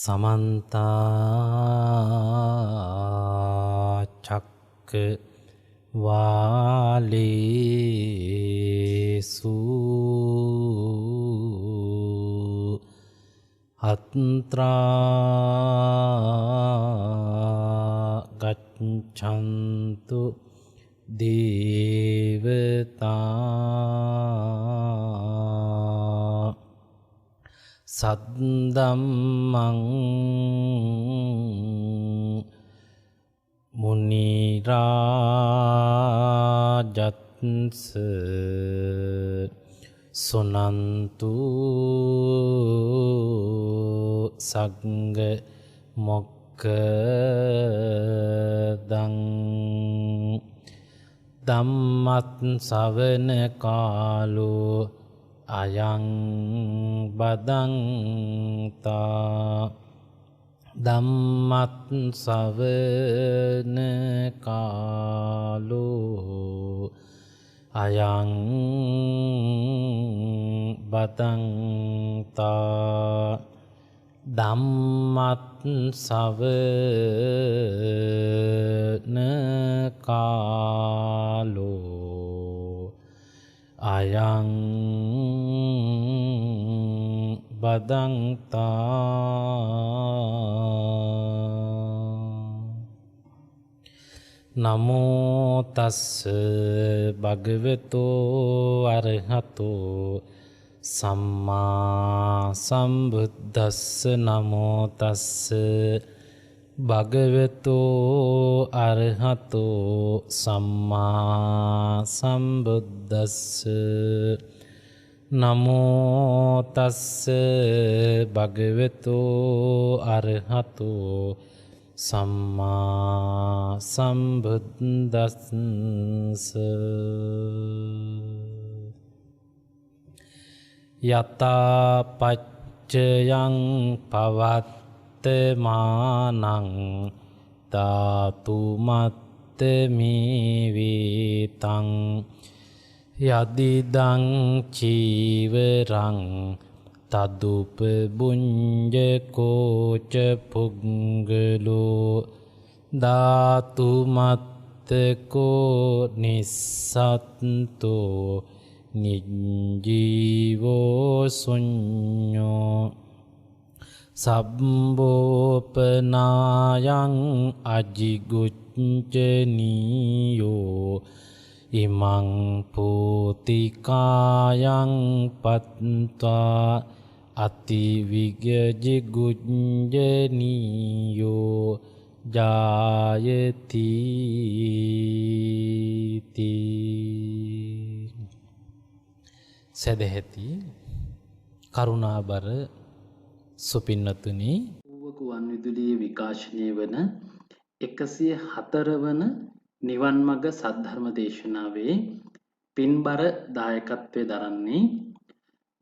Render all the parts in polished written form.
समन्ता चक्रवालेषु अत्रा गच्छन्तु देवता सद्दम्मं मुनिराजत्स सुनन्तु संग मोक्खदं ධම්මත් සවන කාලෝ අයං බදන්තා ධම්මත් සවන කාලෝ අයං බදන්තා ධම්මත් සවන කාලෝ අයං බදන්තා නමෝ තස්ස භගවතෝ අරහතෝ සම්මා සම්බුද්දස්ස නමෝ තස්ස භගවතෝ අරහතෝ සම්මා සම්බුද්දස්ස නමෝ තස්ස භගවතෝ අරහතෝ සම්මා සම්බුද්දස්ස යතා පච්චයං පවත්තමානං ධාතු මත්තමීවිතං යදිදං චීවරං තදුපබුඤ්ජකෝච පුග්ගලෝ ධාතු මත්තකෝ නිස්සත්තෝ නිජ්ජීවෝ සුඤ්ඤෝ සබ්බෝපනායං අජිගුච්ඡනීයෝ ඉමං පෝතිකායං පත්වා අතිවිග්ජිගුච්ඡනීයෝ ජායති සදහෙති කරුණාබර සුපින්නතුනි ඌවකුවන් විදුලියේ විකාශනය වන 104 වන නිවන් මඟ සද්ධර්ම දේශනාවේ පින්බර දායකත්වයේ දරන්නේ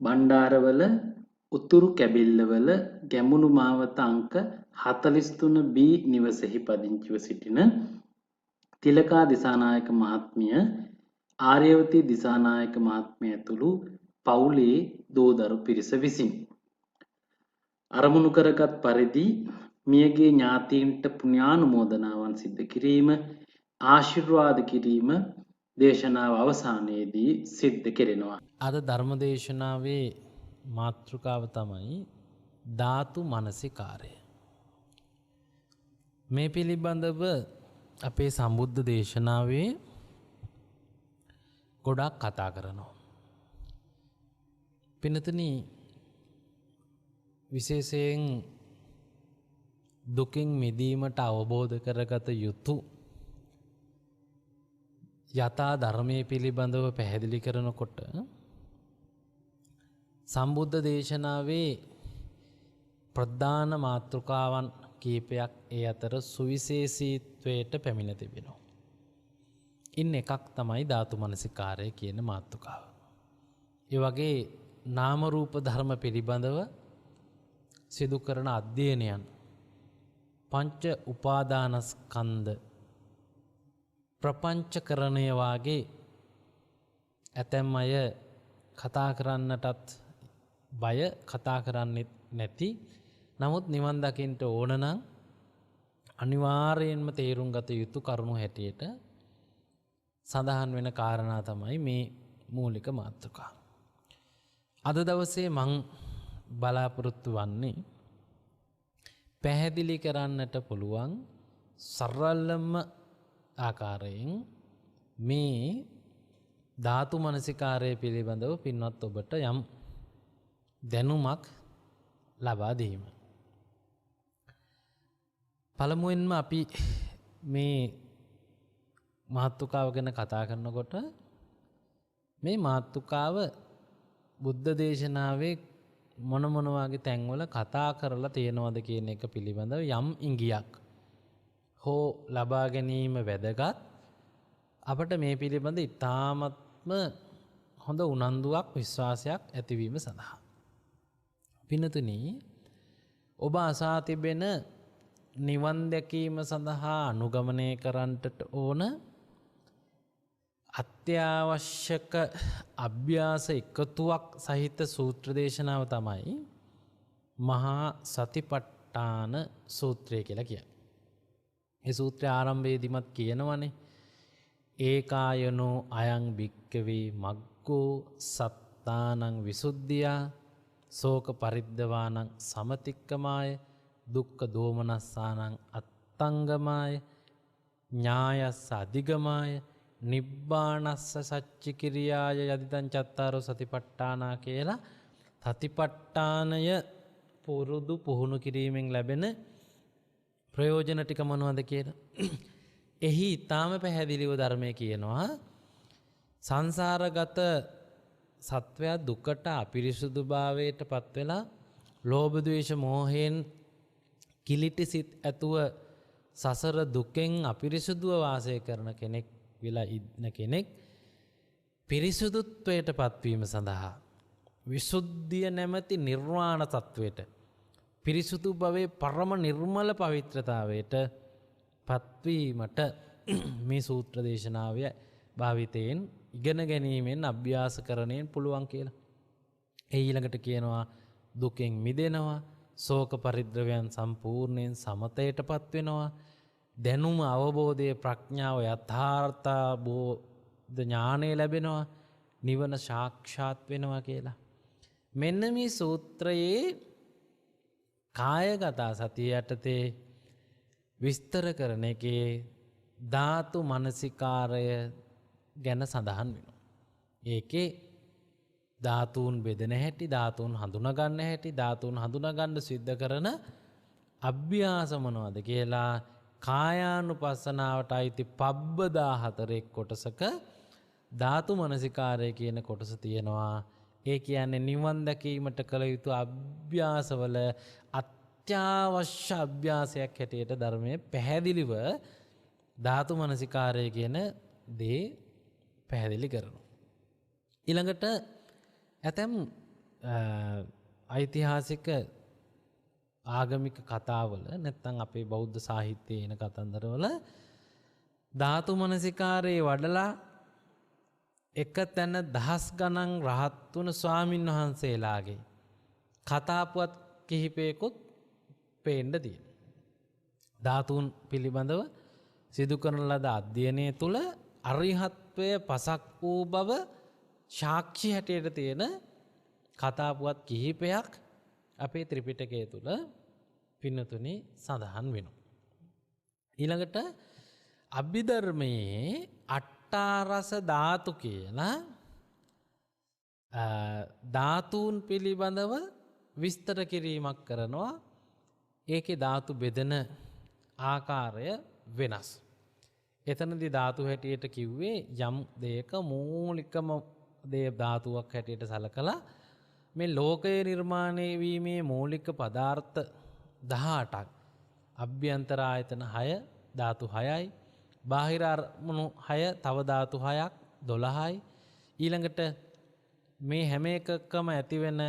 බණ්ඩාරවල උතුරු කැබිල්ලවල ගැමුණු මාවත අංක 43B නිවසෙහි පදිංචිව සිටින තිලකා දිසානායක මහත්මිය ආර්යවතී දිසානායක මහත්මිය ඇතුළු පවුලේ දෝදරු පිරිස විසින් අරමුණු කරගත් පරිදි මියගේ ඥාතීන්ට පුණ්‍යානුමෝදනාවන් සිද්ධ කිරීම ආශිර්වාද කිරීම දේශනාව අවසානයේදී සිද්ධ කෙරෙනවා. අද ධර්ම දේශනාවේ මාතෘකාව තමයි ධාතු මනසිකාරය. මේ පිළිබඳව අපේ සම්බුද්ධ දේශනාවේ ගොඩක් කතා කරනවා. පිනතුනි විශේෂයෙන් දුකින් මිදීමට අවබෝධ කරගත යුතු යථා ධර්මයේ පිළිබඳව පැහැදිලි කරනකොට සම්බුද්ධ දේශනාවේ ප්‍රධාන මාතෘකාවන් කීපයක් ඒ අතර සුවිශේෂීත්වයට පැමිණ තිබෙනවා. ඉන් එකක් තමයි ධාතු මනසිකාරය කියන මාතෘකාව. ඒ වගේ නාම රූප ධර්ම පිළිබඳව සිදු කරන අධ්‍යයනයන් පංච උපාදානස්කන්ධ ප්‍රපංචකරණය වාගේ ඇතැම් අය කතා කරන්නටත් බය, කතා කරන්නෙත් නැති නමුත් නිවන් දකින්න ඕන නම් අනිවාර්යයෙන්ම තේරුම් ගත යුතු කරුණු හැටියට සඳහන් වෙන කාරණා තමයි මේ මූලික මාතෘකාව. අද දවසේ මං බලාපොරොත්තු වන්නේ පැහැදිලි කරන්නට පුළුවන් සරලම ආකාරයෙන් මේ ධාතු මනසිකාරය පිළිබඳව පින්වත් ඔබට යම් දැනුමක් ලබා දීම. පළමුවෙන්ම අපි මේ මාතෘකාව ගැන කතා කරනකොට මේ මාතෘකාව බුද්ධ දේශනාවේ මොන වගේ තැන්වල කතා කරලා තියෙනවද කියන එක පිළිබඳව යම් ඉඟියක් හෝ ලබා ගැනීම වැදගත්. අපට මේ පිළිබඳ ඉතාමත්ම හොඳ උනන්දුවක් විශ්වාසයක් ඇතිවීම සඳහා. පින්නතුනි, ඔබ අසා තිබෙන නිවන් දැකීම සඳහා අනුගමනය කරන්නට ඕන අත්‍යවශ්‍යක අභ්‍යාස එකතුවක් සහිත සූත්‍ර දේශනාව තමයි මහා සතිපට්ඨාන සූත්‍රය කියලා කියන්නේ. මේ සූත්‍රය ආරම්භයේදීමත් කියනවනේ ඒකායනෝ අයං භික්කවේ මග්ගෝ සත්තානං විසුද්ධියා සෝක පරිද්දවානං සමතික්කමාය දුක්ඛ දෝමනස්සානං අත්තංගමාය ඥායස්ස අධිගමාය නිබ්බානස්ස සච්චි කිරියාය යදිදං චත්තාරෝ සතිපට්ඨානා කියලා සතිපට්ඨානය පුහුණු කිරීමෙන් ලැබෙන ප්‍රයෝජන ටික මොනවද කියලා. එහි ඊටාම පැහැදිලිව ධර්මයේ කියනවා සංසාරගත සත්වයා දුකට අපිරිසුදුභාවයට පත් වෙලා ලෝභ ද්වේෂ මෝහයෙන් කිලිටි සිත් ඇතුව සසර දුකෙන් අපිරිසුදුව වාසය කරන කෙනෙක් වෙලා ඉන්න කෙනෙක් පිරිසුදුත්වයට පත්වීම සඳහා විසුද්ධිය නැමැති නිර්වාණ තත්වයට පිරිසුදු භවයේ පරම නිර්මල පවිත්‍රතාවයට පත්වීමට මේ සූත්‍ර දේශනාවය භාවිතයෙන් ඉගෙන ගැනීමෙන් අභ්‍යාස කරණයෙන් පුළුවන් කියලා. ඒ ඊළඟට කියනවා දුකෙන් මිදෙනවා, ශෝක පරිද්‍රවයන් සම්පූර්ණයෙන් සමතයට පත් වෙනවා, දැනුම අවබෝධයේ ප්‍රඥාව යථාර්ථබෝධ ඥානය ලැබෙනවා, නිවන සාක්ෂාත් වෙනවා කියලා. මෙන්න මේ සූත්‍රයේ කායගත සතිය යටතේ විස්තර කරන එකේ ධාතු මනසිකාරය ගැන සඳහන් වෙනවා. ඒකේ ධාතුන් බෙදෙන හැටි, ධාතුන් හඳුනා ගන්න හැටි, ධාතුන් හඳුනා ගන්න සිද්ධ කරන අභ්‍යාස මොනවද කියලා කායානුපස්සනාවට අයිති පබ්බ 14 කොටසක ධාතු මනසිකාරය කියන කොටස තියෙනවා. ඒ කියන්නේ නිවන් දැකීමට කළ යුතු අභ්‍යාසවල අත්‍යවශ්‍ය අභ්‍යාසයක් හැටියට ධර්මයේ පැහැදිලිව ධාතු මනසිකාරය කියන දේ පැහැදිලි කරනවා. ඊළඟට ඇතැම් ඓතිහාසික ආගමික කතාවල නැත්නම් අපේ බෞද්ධ සාහිත්‍යයේ එන කතන්දරවල ධාතු මනසිකාරයේ වඩලා එක තැන දහස් ගණන් රහත් වුණ ස්වාමින් වහන්සේලාගේ කතාපුවත් කිහිපයකුත් පේන්න තියෙනවා. ධාතුන් පිළිබඳව සිදු කරන ලද අධ්‍යයනය තුළ අරිහත්වය පසක් වූ බව සාක්ෂි හැටියට තියෙන කතාපුවත් කිහිපයක් අපේ ත්‍රිපිටකය තුළ පින්නතුනි සඳහන් වෙනවා. ඊළඟට අභිධර්මයේ අට්ඨාරස ධාතු කියලා ධාතුන් පිළිබඳව විස්තර කිරීමක් කරනවා. ඒකේ ධාතු බෙදෙන ආකාරය වෙනස්. එතනදී ධාතු හැටියට කිව්වේ යම් දෙයක මූලිකම දේ ධාතුවක් හැටියට සලකලා මේ ලෝකය නිර්මාණය වීමේ මූලික පදාර්ථ 18ක්, අභ්‍යන්තර ආයතන 6 ධාතු 6යි, බාහිර අරමුණු 6 තව ධාතු 6ක් 12යි. ඊළඟට මේ හැම එකකම ඇතිවෙන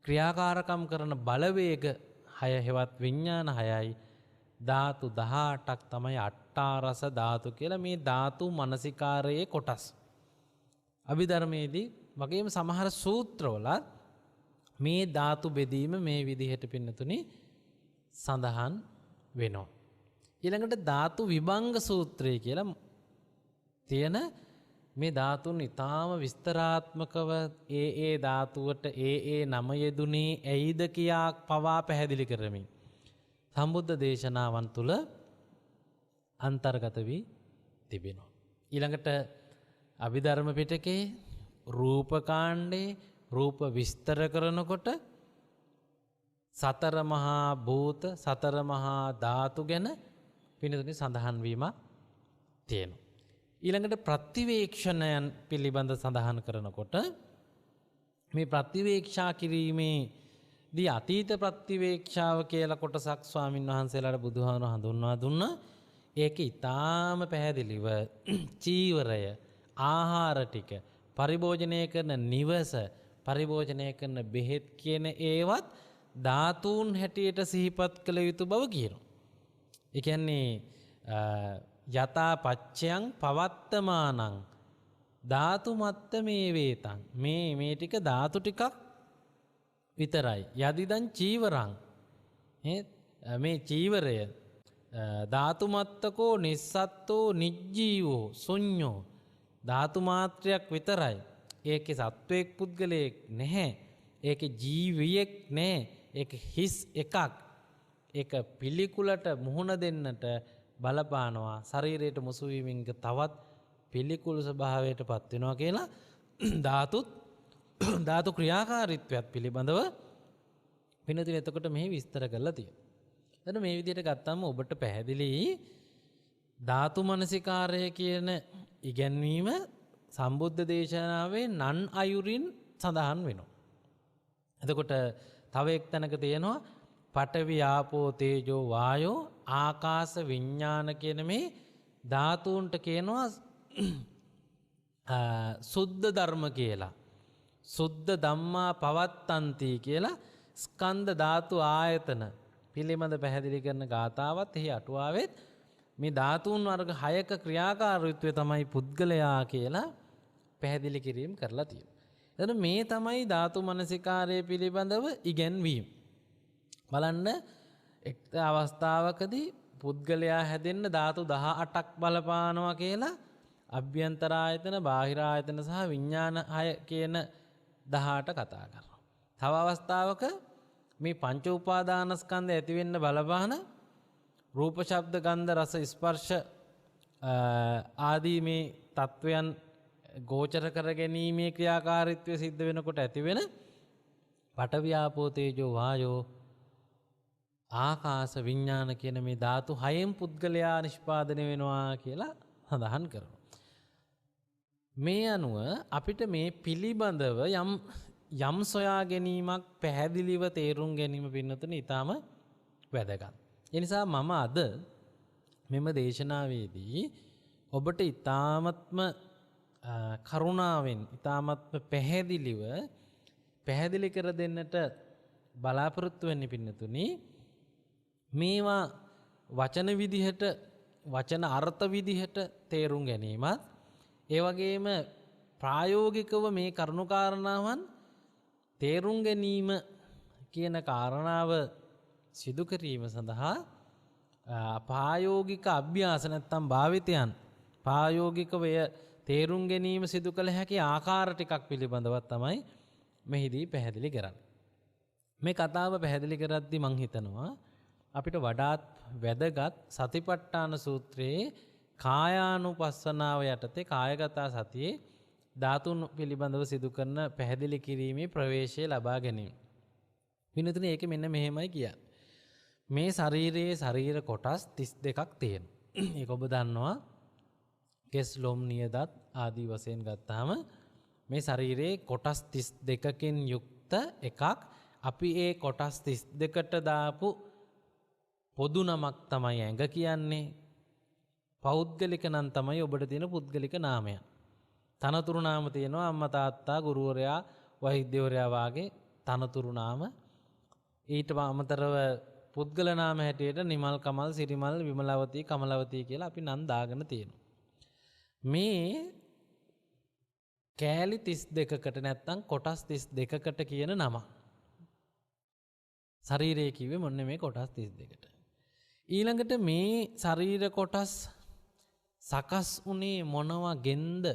ක්‍රියාකාරකම් කරන බලවේග 6 හෙවත් විඥාන 6යි. ධාතු 18ක් තමයි අට්ඨාරස ධාතු කියලා මේ ධාතු මනසිකාරයේ කොටස්. අභිධර්මයේදී වගේම සමහර සූත්‍රවල මේ ධාතු බෙදීම මේ විදිහට පින්නතුනි සඳහන් වෙනවා. ඊළඟට ධාතු විභංග සූත්‍රය කියලා තියෙන මේ ධාතුන් ඊටාම විස්තරාත්මකව ඒ ධාතුවට ඒ නම යෙදුනේ ඇයිද කියා පවා පැහැදිලි කරමින් සම්බුද්ධ දේශනාවන් තුල අන්තර්ගත වී තිබෙනවා. ඊළඟට අභිධර්ම පිටකේ රූපකාණ්ඩේ රූප විස්තර කරනකොට සතර මහා භූත සතර මහා ධාතු ගැන පින්නතුනි සඳහන් වීමක් තියෙනවා. ඊළඟට ප්‍රතිවේක්ෂණයන් පිළිබඳ සඳහන් කරනකොට මේ ප්‍රතිවේක්ෂා කිරීමේදී අතීත ප්‍රතිවේක්ෂාව කියලා කොටසක් ස්වාමින් වහන්සේලාට බුදුහාමුදුරුවෝ හඳුන්වා දුන්නා. ඒක ඊටාම පැහැදිලිව චීවරය ආහාර ටික පරිභෝජනය කරන නිවස පරිභෝජනය කරන බෙහෙත් කියන ඒවත් ධාතුන් හැටියට සිහිපත් කළ යුතු බව කියනවා. ඒ කියන්නේ යතා පච්චයන් පවත්තමානං ධාතු මත්ත මේ වේතං මේ ටික ධාතු ටිකක් විතරයි. යදිදං චීවරං මේ චීවරය ධාතු මත්තකෝ නිස්සත්තෝ නිජ්ජීවෝ ශුඤ්ඤෝ ධාතු මාත්‍රයක් විතරයි. ඒකේ සත්වයක් පුද්ගලයෙක් නැහැ. ඒකේ ජීවියෙක් නැහැ. ඒක හිස් එකක්. ඒක පිළිකුලට මුහුණ දෙන්නට බලපානවා. ශරීරයට මුසු වීමෙන් තවත් පිළිකුල් ස්වභාවයට පත් වෙනවා කියලා ධාතු ක්‍රියාකාරීත්වයක් පිළිබඳව වෙනදින එතකොට මෙහි විස්තර කරලා තියෙනවා. එතන මේ විදිහට ගත්තම ඔබට පැහැදිලි ධාතු මනසිකාරය කියන ඉගැන්වීම සම්බුද්ධ දේශනාවේ නන් අයුරින් සඳහන් වෙනවා. එතකොට තව එක් තැනක තියෙනවා පඨවි ආපෝ තේජෝ වායෝ ආකාශ විඥාන කියන මේ ධාතුන්ට කියනවා සුද්ධ ධර්ම කියලා. සුද්ධ ධම්මා පවත්තන්ති කියලා ස්කන්ධ ධාතු ආයතන පිළිබඳ පැහැදිලි කරන ගාථාවත් එහි අටුවාවෙත් මේ ධාතුන් වර්ග 6ක ක්‍රියාකාරීත්වය තමයි පුද්ගලයා කියලා පැහැදිලි කිරීම කරලා තියෙනවා. එතන මේ තමයි ධාතු මනසිකාරය පිළිබඳව ඉගැන්වීම. බලන්න එක් අවස්ථාවකදී පුද්ගලයා හැදෙන්න ධාතු 18ක් බලපානවා කියලා අභ්‍යන්තර ආයතන, බාහිර ආයතන සහ විඥාන 6 කියන 18 කතා කරනවා. තව අවස්ථාවක මේ පංච උපාදානස්කන්ධ ඇති වෙන්න බලපාන රූප, ශබ්ද, ගන්ධ, රස, ස්පර්ශ ආදී මේ තත්වයන් ගෝචර කර ගැනීමේ ක්‍රියාකාරීත්වය සිද්ධ වෙනකොට ඇති වෙන පඨවි ආපෝ තේජෝ වායෝ ආකාශ විඥාන කියන මේ ධාතු 6න් පුද්ගලයා නිෂ්පාදනය වෙනවා කියලා සඳහන් කරනවා. මේ අනුව අපිට මේ පිළිබඳව යම් සොයා ගැනීමක් පැහැදිලිව තේරුම් ගැනීම පින්නතුනේ ඊටාම වැදගත්. ඒ නිසා මම අද මෙම දේශනාවේදී ඔබට ඊටාමත්ම කරුණාවෙන් ඊටාමත්ම පැහැදිලි කර දෙන්නට බලාපොරොත්තු වෙන්නේ පින්නතුනේ මේවා වචන විදිහට වචන අර්ථ විදිහට තේරුම් ගැනීමත් ඒ වගේම ප්‍රායෝගිකව මේ කරුණු කාරණාවන් තේරුම් ගැනීම කියන කාරණාව සිදු කිරීම සඳහා ප්‍රායෝගික අභ්‍යාස නැත්නම් භාවිතයන් ප්‍රායෝගිකව තේරුම් ගැනීම සිදු කළ හැකි ආකාර ටිකක් පිළිබඳව තමයි මෙහිදී පැහැදිලි කරන්නේ. මේ කතාව පැහැදිලි කරද්දී මම හිතනවා අපිට වඩාත් වැදගත් සතිපට්ඨාන සූත්‍රයේ කායානුපස්සනාව යටතේ කායගත සතියේ ධාතුන් පිළිබඳව සිදු කරන පැහැදිලි කිරීමේ ප්‍රවේශය ලබා ගැනීම. විනතුනේ ඒක මෙන්න මෙහෙමයි කියන්නේ. මේ ශරීරයේ ශරීර කොටස් 32ක් තියෙනවා. ඒක ඔබ දන්නවා. කෙස් ලොම් නියදත් ආදී වශයෙන් ගත්තාම මේ ශරීරයේ කොටස් 32කින් යුක්ත එකක්. අපි ඒ කොටස් 32ට දාපු පොදු නමක් තමයි ඇඟ කියන්නේ. පෞද්ගලික නම් තමයි ඔබට තියෙන පුද්ගලික නාමය. තනතුරු නාම තියෙනවා අම්මා තාත්තා ගුරුවරයා වෛද්‍යවරයා වාගේ තනතුරු නාම. ඊට අමතරව පුද්ගල නාම හැටියට නිමල් කමල් සිරිමල් විමලවතී කමලවතී කියලා අපි නම් දාගෙන තියෙනවා. මේ කෑලි 32කට නැත්තම් කොටස් 32කට කියන නම. ශරීරය කිව්වේ මොන්නේ මේ කොටස් 32ට. ඊළඟට මේ ශරීර කොටස් සකස් වුණේ මොනවා ගෙන්ද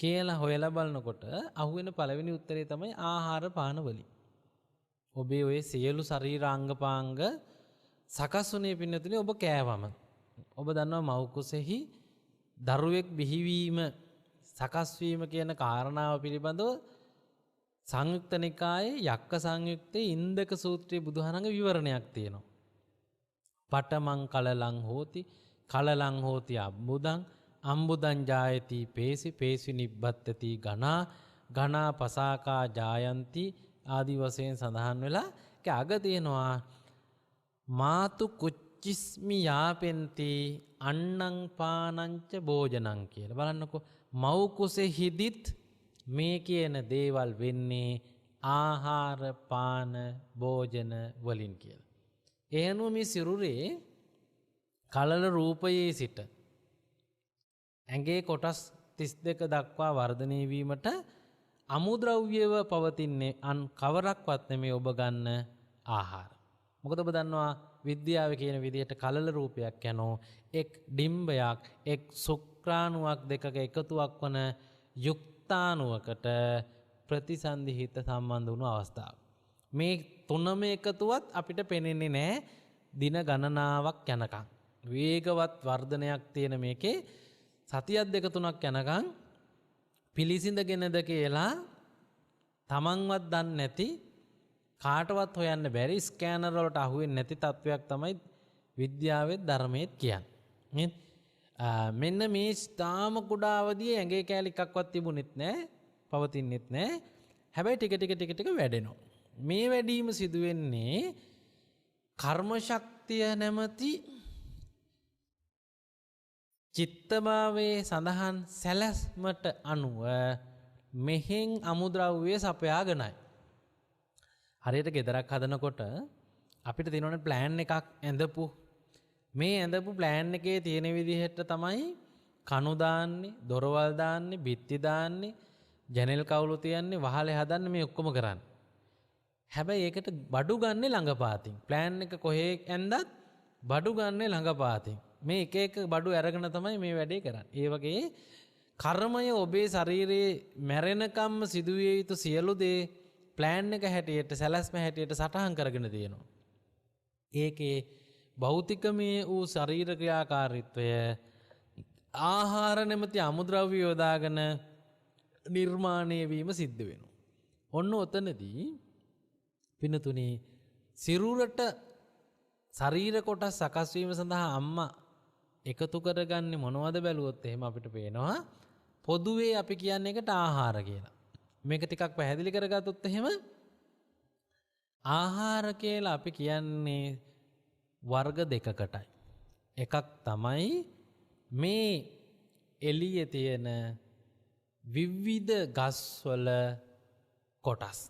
කියලා හොයලා බලනකොට අහුවෙන පළවෙනි උත්තරේ තමයි ආහාර පාන වලින්. ඔබේ ඔය සියලු ශරීරාංගපාංග සකස් වුණේ පින්නතුනේ ඔබ කෑවම. ඔබ දන්නවා මව් කුසෙහි දරුවෙක් බිහිවීම සකස් වීම කියන කාරණාව පිළිබඳව සංයුක්ත නිකායේ යක්ක සංයුක්තේ ඉන්දක සූත්‍රයේ බුදුහාරංග විවරණයක් තියෙනවා. පඨමං කලලං හෝති කලලං හෝති අම්බුදං අම්බුදං ජායති පේසි පේසි නිබ්බත්තති ඝනා ඝනා පසාකා ජායන්ති ආදි වශයෙන් සඳහන් වෙලා ඒක අග තියෙනවා මාතු කුච්චිස්මි යාපෙන්ති අන්නං පානංච භෝජනං කියලා. බලන්නකෝ මව් කුසෙහිදිත් මේ කියන දේවල් වෙන්නේ ආහාර පාන භෝජන වලින් කියලා. ඒ අනුව මේ සිරුරේ කලල රූපයේ සිට ඇඟේ කොටස් 32 දක්වා වර්ධනය වීමට අමුද්‍රව්‍යව පවතින්නේ අන් කවරක්වත් නෙමෙයි ඔබ ගන්න ආහාර. මොකද ඔබ දන්නවා විද්‍යාව කියන විදිහට කලල රූපයක් යනෝ එක් ඩිම්බයක් එක් ශුක්‍රාණුවක් දෙකක එකතුවක් වන යුක්තාණුවකට ප්‍රතිසන්දිහිත සම්බන්ධ වුණු අවස්ථාව. මේ තුනම එකතුවත් අපිට පේන්නේ නැහැ දින ගණනාවක් යනකම්. වේගවත් වර්ධනයක් තියෙන මේකේ සතියක් දෙක තුනක් යනකම් පිළිසිඳගෙනද කියලා තමන්වත් දන්නේ නැති කාටවත් හොයන්න බැරි ස්කෑනර් වලට අහුවෙන්නේ නැති තත්වයක් තමයි විද්‍යාවේ ධර්මයේත් කියන්නේ. මෙන්න මේ ස්ථාම කුඩා අවදියේ ඇඟේ කැලි එකක්වත් තිබුණෙත් නැහැ, පවතින්නෙත් නැහැ. හැබැයි ටික ටික වැඩෙනවා. මේ වැඩිම සිදු වෙන්නේ කර්ම ශක්තිය නැමැති චිත්තභාවයේ සඳහන් සැලැස්මට අනුව මෙහෙන් අමුද්‍රව්‍ය සපයාගෙනයි. හරියට ගෙදරක් හදනකොට අපිට තියෙනවනේ ප්ලෑන් එකක් ඇඳපු. මේ ඇඳපු ප්ලෑන් එකේ තියෙන විදිහට තමයි කණු දාන්නේ, දොරවල් දාන්නේ, බිත්ති දාන්නේ, ජනෙල් කවුළු තියන්නේ, වහලේ හදන්නේ මේ ඔක්කොම කරන්නේ. හැබැයි ඒකට බඩු ගන්නෙ ළඟපාතින්. ප්ලෑන් එක කොහේ ඇඳත් බඩු ගන්නෙ ළඟපාතින්. මේ එක එක බඩු අරගෙන තමයි මේ වැඩේ කරන්නේ. ඒ වගේ කර්මය ඔබේ ශරීරයේ මැරෙනකම්ම සිදුවිය යුතු සියලු දේ ප්ලෑන් එක හැටියට සැලැස්ම හැටියට සටහන් කරගෙන තියෙනවා. ඒකේ භෞතිකමය වූ ශරීර ක්‍රියාකාරීත්වය ආහාර නැමැති අමුද්‍රව්‍ය යොදාගෙන නිර්මාණය වීම සිද්ධ වෙනවා. ඔන්න ඔතනදී පිනතුනි සිරුරට ශරීර කොටස් සකස් වීම සඳහා අම්මා එකතු කරගන්නේ මොනවද බැලුවොත් එහෙම අපිට පේනවා පොදුවේ අපි කියන්නේ එකට ආහාර කියලා. මේක ටිකක් පැහැදිලි කරගත්තොත් එහෙම ආහාර කියලා අපි කියන්නේ වර්ග දෙකකටයි. එකක් තමයි මේ එළියේ තියෙන විවිධ ගස්වල කොටස්.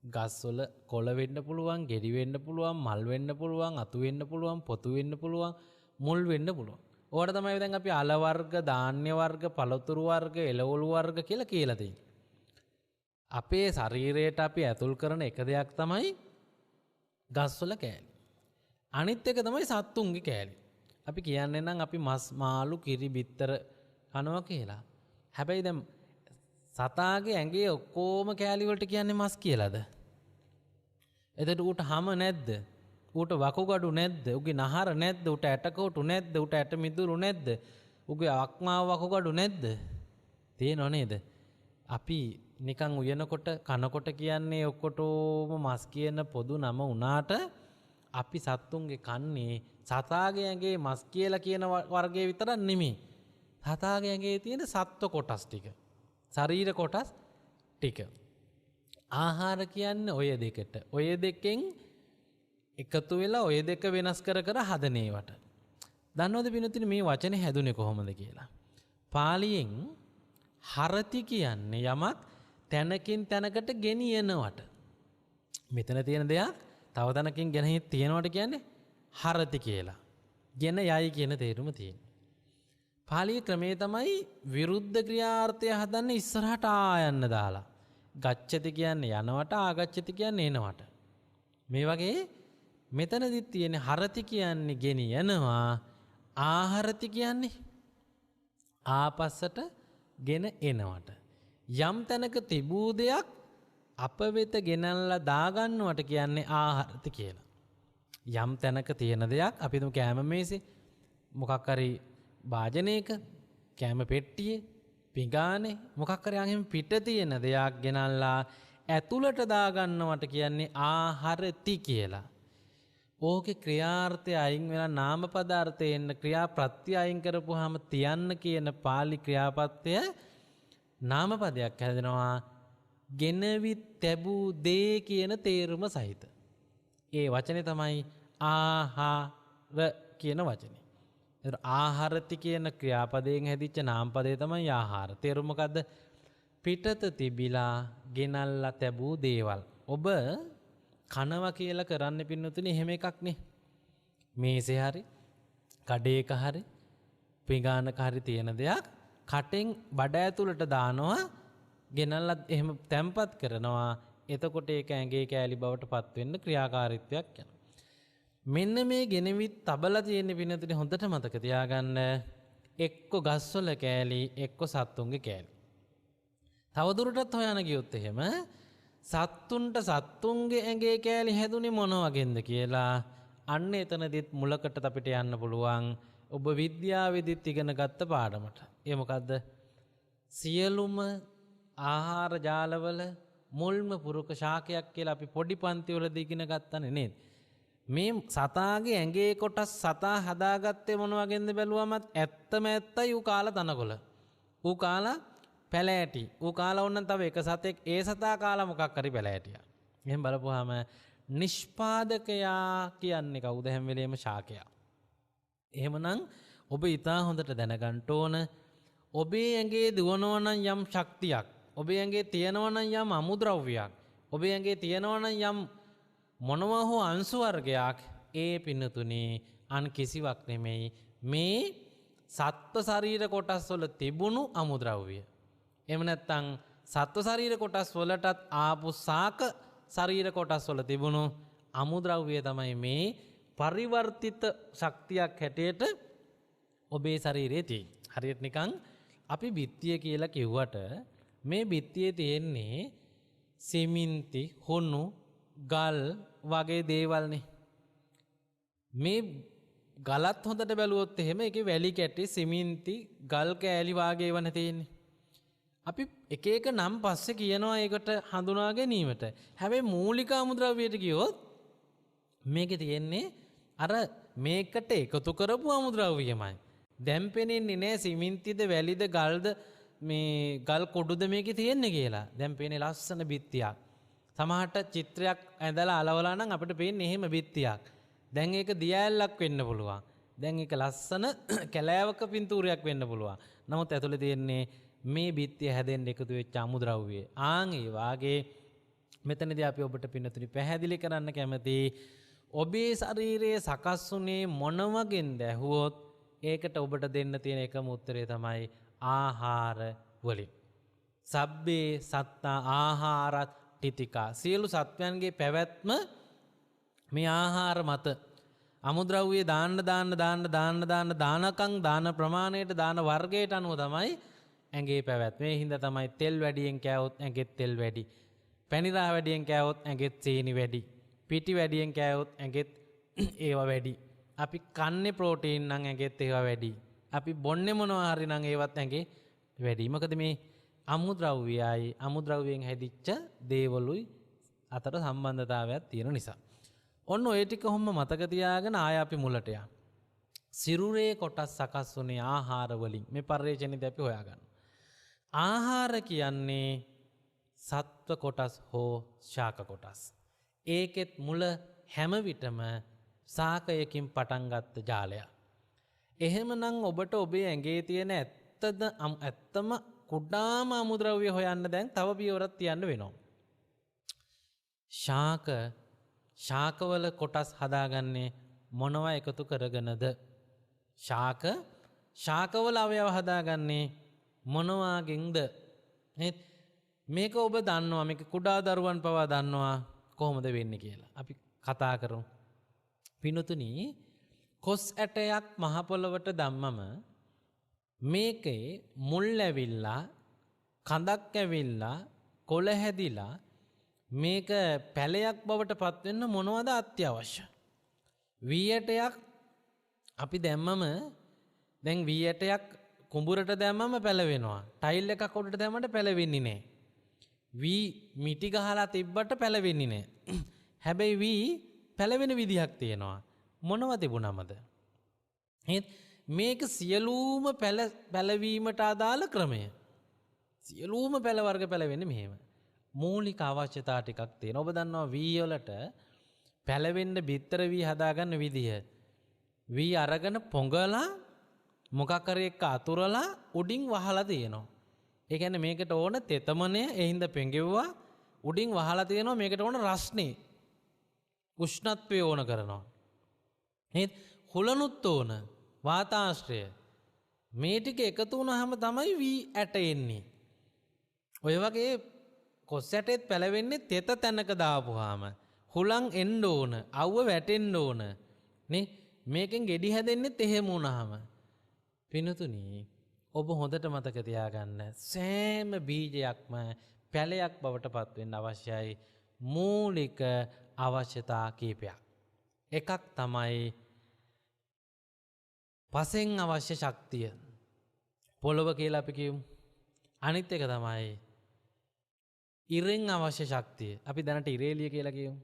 ගස්වල කොළ වෙන්න පුළුවන්, ගෙඩි වෙන්න පුළුවන්, මල් වෙන්න පුළුවන්, අතු වෙන්න පුළුවන්, පොතු වෙන්න පුළුවන්, මුල් වෙන්න පුළුවන්. ඕකට තමයි දැන් අපි අල වර්ග, ධාන්‍ය වර්ග, පළතුරු වර්ග, එළවලු වර්ග කියලා තියෙන්නේ. අපේ ශරීරයට අපි ඇතුල් කරන එක දෙයක් තමයි ගස්වල කෑලි. අනිත් එක තමයි සත්තුන්ගේ කෑලි. අපි කියන්නේ නම් අපි මස්, මාළු, කිරි, බිත්තර කනවා කියලා. හැබැයි දැන් සතාගේ ඇඟේ ඔක්කොම කෑලි වලට කියන්නේ මස් කියලාද? එතකොට ඌට හැම නැද්ද? ඌට වකුගඩු නැද්ද? ඌගේ නහර නැද්ද? ඌට ඇටකොටු නැද්ද? ඌට ඇට මිදුළු නැද්ද? ඌගේ අක්මාව වකුගඩු නැද්ද? තියෙනව නේද? අපි නිකන් උයනකොට කනකොට කියන්නේ ඔක්කොටම මස් කියන පොදු නම වුණාට අපි සත්තුන්ගේ කන්නේ සතාගේ ඇඟේ මස් කියලා කියන වර්ගයේ විතරක් නෙමෙයි. සතාගේ ඇඟේ තියෙන සත්ව කොටස් ටික. ශරීර කොටස් ටික. ආහාර කියන්නේ ඔය දෙකට. ඔය දෙකෙන් එකතු වෙලා ඔය දෙක වෙනස් කර කර හදන ඒවට. දන්නවද පින්වත්නි මේ වචනේ හැදුනේ කොහොමද කියලා? පාලියෙන් හරති කියන්නේ යමක් තැනකින් තැනකට ගෙනියනවට. මෙතන තියෙන දෙයක් තව තැනකින් ගෙනහින් තියනවට කියන්නේ හරති කියලා. ගෙන යයි කියන තේරුම තියෙනවා. පාලී ක්‍රමේ තමයි විරුද්ධ ක්‍රියාර්ථය හදන්න ඉස්සරහට ආයන්න දාලා. ගච්ඡති කියන්නේ යනවට, ආගච්ඡති කියන්නේ එනවට. මේ වගේ මෙතනදිත් තියෙන හරති කියන්නේ ගෙනියනවා, ආහරති කියන්නේ ආපස්සට ගෙන එනවට. යම් තැනක තිබූ දෙයක් අප වෙත ගෙනල්ලා දාගන්නවට කියන්නේ ආහරති කියලා. යම් තැනක තියෙන දෙයක් අපි තුමු කෑම මේසේ මොකක් හරි භාජනයක කෑම පෙට්ටියේ පිඟානේ මොකක් හරි අංගෙම පිට තියෙන දෙයක් ගෙනල්ලා ඇතුළට දාගන්නවට කියන්නේ ආහාරති කියලා. ඕකේ ක්‍රියාර්ථය අයින් වෙලා නාම පදාර්ථය එන්න ක්‍රියා ප්‍රත්‍ය අයින් කරපුවාම තියන්න කියන පාලි ක්‍රියාපත්‍ය නාම පදයක් හැදෙනවා. ගෙනවිත් තැබූ දේ කියන තේරුම සහිත. ඒ වචනේ තමයි ආහාර කියන වචනේ. ඒතර ආහාරති කියන ක්‍රියාපදයෙන් හැදිච්ච නාම පදේ තමයි ආහාර. තේරුම මොකද්ද? පිටත තිබිලා ගෙනල්ලා තැබූ දේවල්. ඔබ කනවා කියලා කරන්න පින්නතුනේ එහෙම එකක් නේ. මේසේ හරි කඩේක හරි පිඟානක හරි තියෙන දෙයක් කටෙන් බඩ ඇතුළට දානවා, ගෙනල්ලා එහෙම තැම්පත් කරනවා. එතකොට ඒක ඇඟේ කෑලි බවට පත් වෙන්න ක්‍රියාකාරීත්වයක් යනවා. මෙන්න මේ ගෙනවිත් තබලා තියෙන පින්නතුනේ හොඳට මතක තියාගන්න. එක්ක ගස්වල කෑලි, එක්ක සත්තුන්ගේ කෑලි. තවදුරටත් හොයන්න ගියොත් එහෙම සත්තුන්ගේ ඇඟේ කෑලි හැදුනේ මොන වගේන්ද කියලා අන්න එතනදිත් මුලකට අපිට යන්න පුළුවන්. ඔබ විද්‍යාවේදීත් ඉගෙන ගත්ත පාඩමට. ඒ මොකද්ද? සියලුම ආහාර ජාලවල මුල්ම පුරුක ශාකයක් කියලා අපි පොඩි පන්ති වලදී ඉගෙන ගත්තනේ නේද? මේ සතාගේ ඇඟේ කොටස් සතා හදාගත්තේ මොන වගේන්ද බැලුවමත් ඇත්තම ඇත්තයි ඌ කාලා තනකොළ. ඌ කාලා පැලෑටි. ඌ කාලා ඕනනම් තව එක සතෙක් ඒ සතා කාලා මොකක් හරි පැලෑටියක්. එහෙන් බලපුවාම නිෂ්පාදකයා කියන්නේ කවුද? හැම වෙලේම ශාකයා. එහෙමනම් ඔබ ඊටා හොඳට දැනගන්න ඕන ඔබේ ඇඟේ දුවනවා නම් යම් ශක්තියක්, ඔබේ ඇඟේ තියෙනවා නම් යම් අමුද්‍රව්‍යයක්, ඔබේ ඇඟේ තියෙනවා නම් යම් මොනවා හෝ අංශු වර්ගයක්, ඒ පින්නතුනේ අන් කිසිවක් නෙමෙයි මේ සත්ව ශරීර කොටස් වල තිබුණු අමුද්‍රව්‍ය. එහෙම නැත්නම් සත්ව ශරීර කොටස් වලටත් ආපු සාක ශරීර කොටස් වල තිබුණු අමුද්‍රව්‍ය තමයි මේ පරිවර්තිත ශක්තියක් හැටියට ඔබේ ශරීරයේ තියෙන්නේ. හරියට නිකන් අපි බිත්තිය කියලා කිව්වට මේ බිත්තියේ තියෙන්නේ සිමින්ති, හුණු, ගල් වගේ දේවල්නේ. මේ ගලත් හොඳට බැලුවොත් එහෙම ඒකේ වැලි කැටි, සිමින්ති, ගල් කෑලි වාගේ වන තියෙන්නේ. අපි එක එක නම් පස්සේ කියනවා ඒකට හඳුනා ගැනීමට. හැබැයි මූලික අමුද්‍රව්‍යයට ගියොත් මේකේ තියෙන්නේ අර මේකට එකතු කරපු අමුද්‍රව්‍යමයි. දැන් පේන්නේ නෑ සිමින්තිද වැලිද ගල්ද මේ ගල් කොඩුද මේකේ තියෙන්නේ කියලා. දැන් පේන්නේ ලස්සන බිත්තියක්. සමහරට චිත්‍රයක් ඇඳලා අලවලා නම් අපිට පේන්නේ එහෙම බිත්තියක්. දැන් ඒක දියැලක් වෙන්න පුළුවන්. දැන් ඒක ලස්සන කැලෑවක පින්තූරයක් වෙන්න පුළුවන්. නමුත් ඇතුලේ තියෙන්නේ මේ බිත්තිය හැදෙන්න එකතු වෙච්ච අමුද්‍රව්‍ය. ආන් ඒ වාගේ මෙතනදී අපි ඔබට පින්නතුනි පැහැදිලි කරන්න කැමති ඔබේ ශරීරයේ සකස් වුනේ මොන වගේන්ද ඇහුවොත් ඒකට ඔබට දෙන්න තියෙන එකම උත්තරය තමයි ආහාර වලින්. සබ්බේ සත්තා ආහාරත් ටිතිකා. සියලු සත්වයන්ගේ පැවැත්ම මේ ආහාර මත. අමුද්‍රව්‍ය දානකම් දාන ප්‍රමාණයට දාන වර්ගයට අනුව තමයි ඇඟේ පැවැත්ම. මේ හින්දා තමයි තෙල් වැඩියෙන් කෑවොත් ඇඟෙත් තෙල් වැඩි. පැණිරා වැඩියෙන් කෑවොත් ඇඟෙත් සීනි වැඩි. පිටි වැඩියෙන් කෑවොත් ඇඟෙත් ඒවා වැඩි. අපි කන්නේ ප්‍රෝටීන් නම් ඇඟෙත් ඒවා වැඩි. අපි බොන්නේ මොනවා හරි නම් ඒවත් ඇඟේ වැඩි. මොකද මේ අමුද්‍රව්‍යයයි අමුද්‍රව්‍යයෙන් හැදිච්ච දේවලුයි අතර සම්බන්ධතාවයක් තියෙන නිසා. ඔන්න ඔය ටික කොහොම මතක තියාගෙන ආය අපි මුලට යන්න. සිරුරේ කොටස් සකස් වුනේ ආහාර වලින්. මේ පරිශ්‍රණයේදී අපි හොයාගන්න. ආහාර කියන්නේ සත්ව කොටස් හෝ ශාක කොටස්. ඒකෙත් මුල හැම විටම සාකයකින් පටන් ගත්ත ජාලයක්. එහෙමනම් ඔබට ඔබේ ඇඟේ තියෙන ඇත්තම කුඩාම අමුද්‍රව්‍ය හොයන්න දැන් තව පියවරක් තියන්න වෙනවා. ශාකවල කොටස් හදාගන්නේ මොනවා එකතු කරගෙනද? ශාකවල අවයව හදාගන්නේ මොනවාගෙන්ද? මේක ඔබ දන්නවා. මේක කුඩා දරුවන් පවා දන්නවා කොහොමද වෙන්නේ කියලා. අපි කතා කරමු. පිනුතුනි කොස් ඇටයක් මහ පොළවට දැම්මම මේකේ මුල් ඇවිල්ලා කඳක් ඇවිල්ලා කොළ හැදිලා මේක පැලයක් බවට පත් වෙන්න මොනවද අත්‍යවශ්‍ය? වී ඇටයක් අපි දැම්මම දැන් වී ඇටයක් කුඹුරට දැම්මම පැලවෙනවා. ටයිල් එකක් උඩට දැම්මම පැලවෙන්නේ නැහැ. වී මිටි ගහලා තිබ්බට පැලවෙන්නේ නැහැ. හැබැයි වී පැලවෙන විදිහක් තියෙනවා. මොනව තිබුණමද? මේක සියලුම පැලවීමට අදාළ ක්‍රමය. සියලුම පැල වර්ග පැලවෙන්නේ මෙහෙම. මූලික අවශ්‍යතා ටිකක් තියෙනවා. ඔබ දන්නවා වී වලට පැලවෙන්න බිත්තර වී හදාගන්න විදිය. වී අරගෙන පොඟලා මොකක් හරි එක අතුරලා උඩින් වහලා තියෙනවා. ඒ කියන්නේ මේකට ඕන තෙතමනය එහිඳ පෙඟෙව්වා උඩින් වහලා තියෙනවා. මේකට ඕන රස්නේ උෂ්ණත්වය ඕන කරනවා. ඒත් හුලනුත් ඕන වාතාශ්‍රය. මේ ටික එකතු වුණාම තමයි වී ඇට එන්නේ. ඔය වගේ කොස් ඇටෙත් පැලවෙන්නේ තෙත තැනක දාපුවාම. හුලං එන්න ඕන, අවුව වැටෙන්න ඕන. නේ මේකෙන් ගෙඩි හැදෙන්නෙත් එහෙම වුණාම. පිනුතුනි ඔබ හොඳට මතක තියාගන්න සෑම බීජයක්ම පැලයක් බවට පත් වෙන්න අවශ්‍යයි මූලික අවශ්‍යතා කීපයක්. එකක් තමයි පසෙන් අවශ්‍ය ශක්තිය. පොළව කියලා අපි කියමු. අනිත් එක තමයි ඉරෙන් අවශ්‍ය ශක්තිය. අපි දැනට ඉරේලිය කියලා කියමු.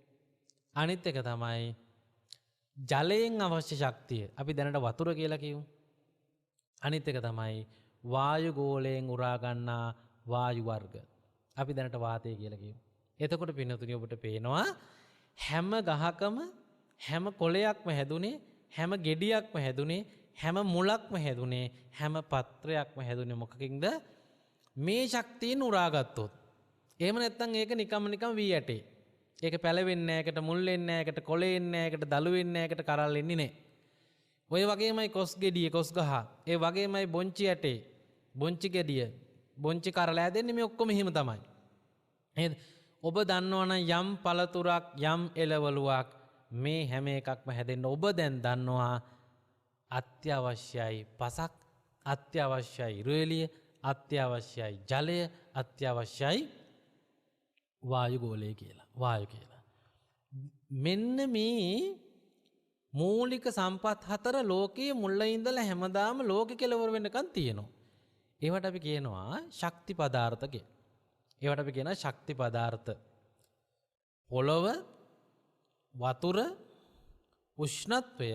අනිත් එක තමයි ජලයෙන් අවශ්‍ය ශක්තිය. අපි දැනට වතුර කියලා කියමු. අනිත් එක තමයි වායු ගෝලයෙන් උරා ගන්නා වායු වර්ග. අපි දැනට වාතය කියලා කියමු. එතකොට පින්නතුනි ඔබට පේනවා හැම ගහකම හැම කොළයක්ම හැදුනේ, හැම ගෙඩියක්ම හැදුනේ, හැම මුලක්ම හැදුනේ, හැම පත්‍රයක්ම හැදුනේ මොකකින්ද? මේ ශක්තියෙන් උරාගත්තොත්. එහෙම නැත්නම් ඒක නිකම් වී ඇටේ. ඒක පැලවෙන්නේ නැහැ, ඒකට මුල් වෙන්නේ නැහැ, ඒකට කොළ එන්නේ නැහැ, ඒකට දළු වෙන්නේ නැහැ, ඒකට කරල් එන්නේ නැහැ. ඔය වගේමයි කොස් ගෙඩිය, කොස් ගහ. ඒ වගේමයි බොංචි ඇටේ, බොංචි ගෙඩිය, බොංචි කරල හැදෙන්නේ මේ ඔක්කොම එහෙම තමයි. නේද? ඔබ දන්නවනම් යම් පළතුරක්, යම් එළවලුවක් මේ හැම එකක්ම හැදෙන්න ඔබ දැන් දන්නවා අත්‍යවශ්‍යයි පසක්, අත්‍යවශ්‍යයි ඉරේලිය, අත්‍යවශ්‍යයි ජලය, අත්‍යවශ්‍යයි වායු ගෝලය කියලා. වායු කියලා. මෙන්න මේ මූලික සම්පත් හතර ලෝකයේ මුල ඉඳලා හැමදාම ලෝකෙ කෙලවර වෙනකන් තියෙනවා. ඒවට අපි කියනවා ශක්ති පදාර්ථ කියලා. ඒවට අපි කියනවා ශක්ති පදාර්ථ. පොළොව, වතුර, උෂ්ණත්වය,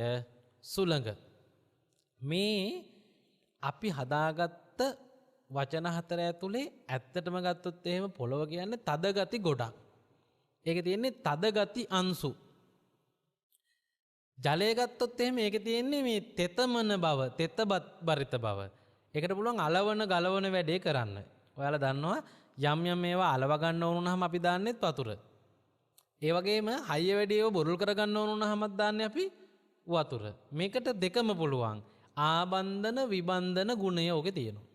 සුළඟ. මේ අපි හදාගත්ත වචන හතර ඇතුලේ ඇත්තටම ගත්තොත් එහෙම පොළොව කියන්නේ තද ගති ගොඩක්. ඒකේ තියෙන්නේ තද ගති අංශු. ජලය ගත්තොත් එහෙම ඒකේ තියෙන්නේ මේ තෙතමන බව, තෙතබත් බරිත බව. ඒකට පුළුවන් අලවන ගලවන වැඩේ කරන්න. ඔයාලා දන්නවා යම් ඒවා අලව ගන්න ඕන වුණාම අපි දාන්නෙත් වතුර. ඒ වගේම හයිය වැඩිව බොරුල් කර ගන්න ඕන වුණාමත් දාන්නේ අපි වතුර. මේකට දෙකම පුළුවන්. ආබන්ධන විබන්ධන ගුණය ඔකේ තියෙනවා.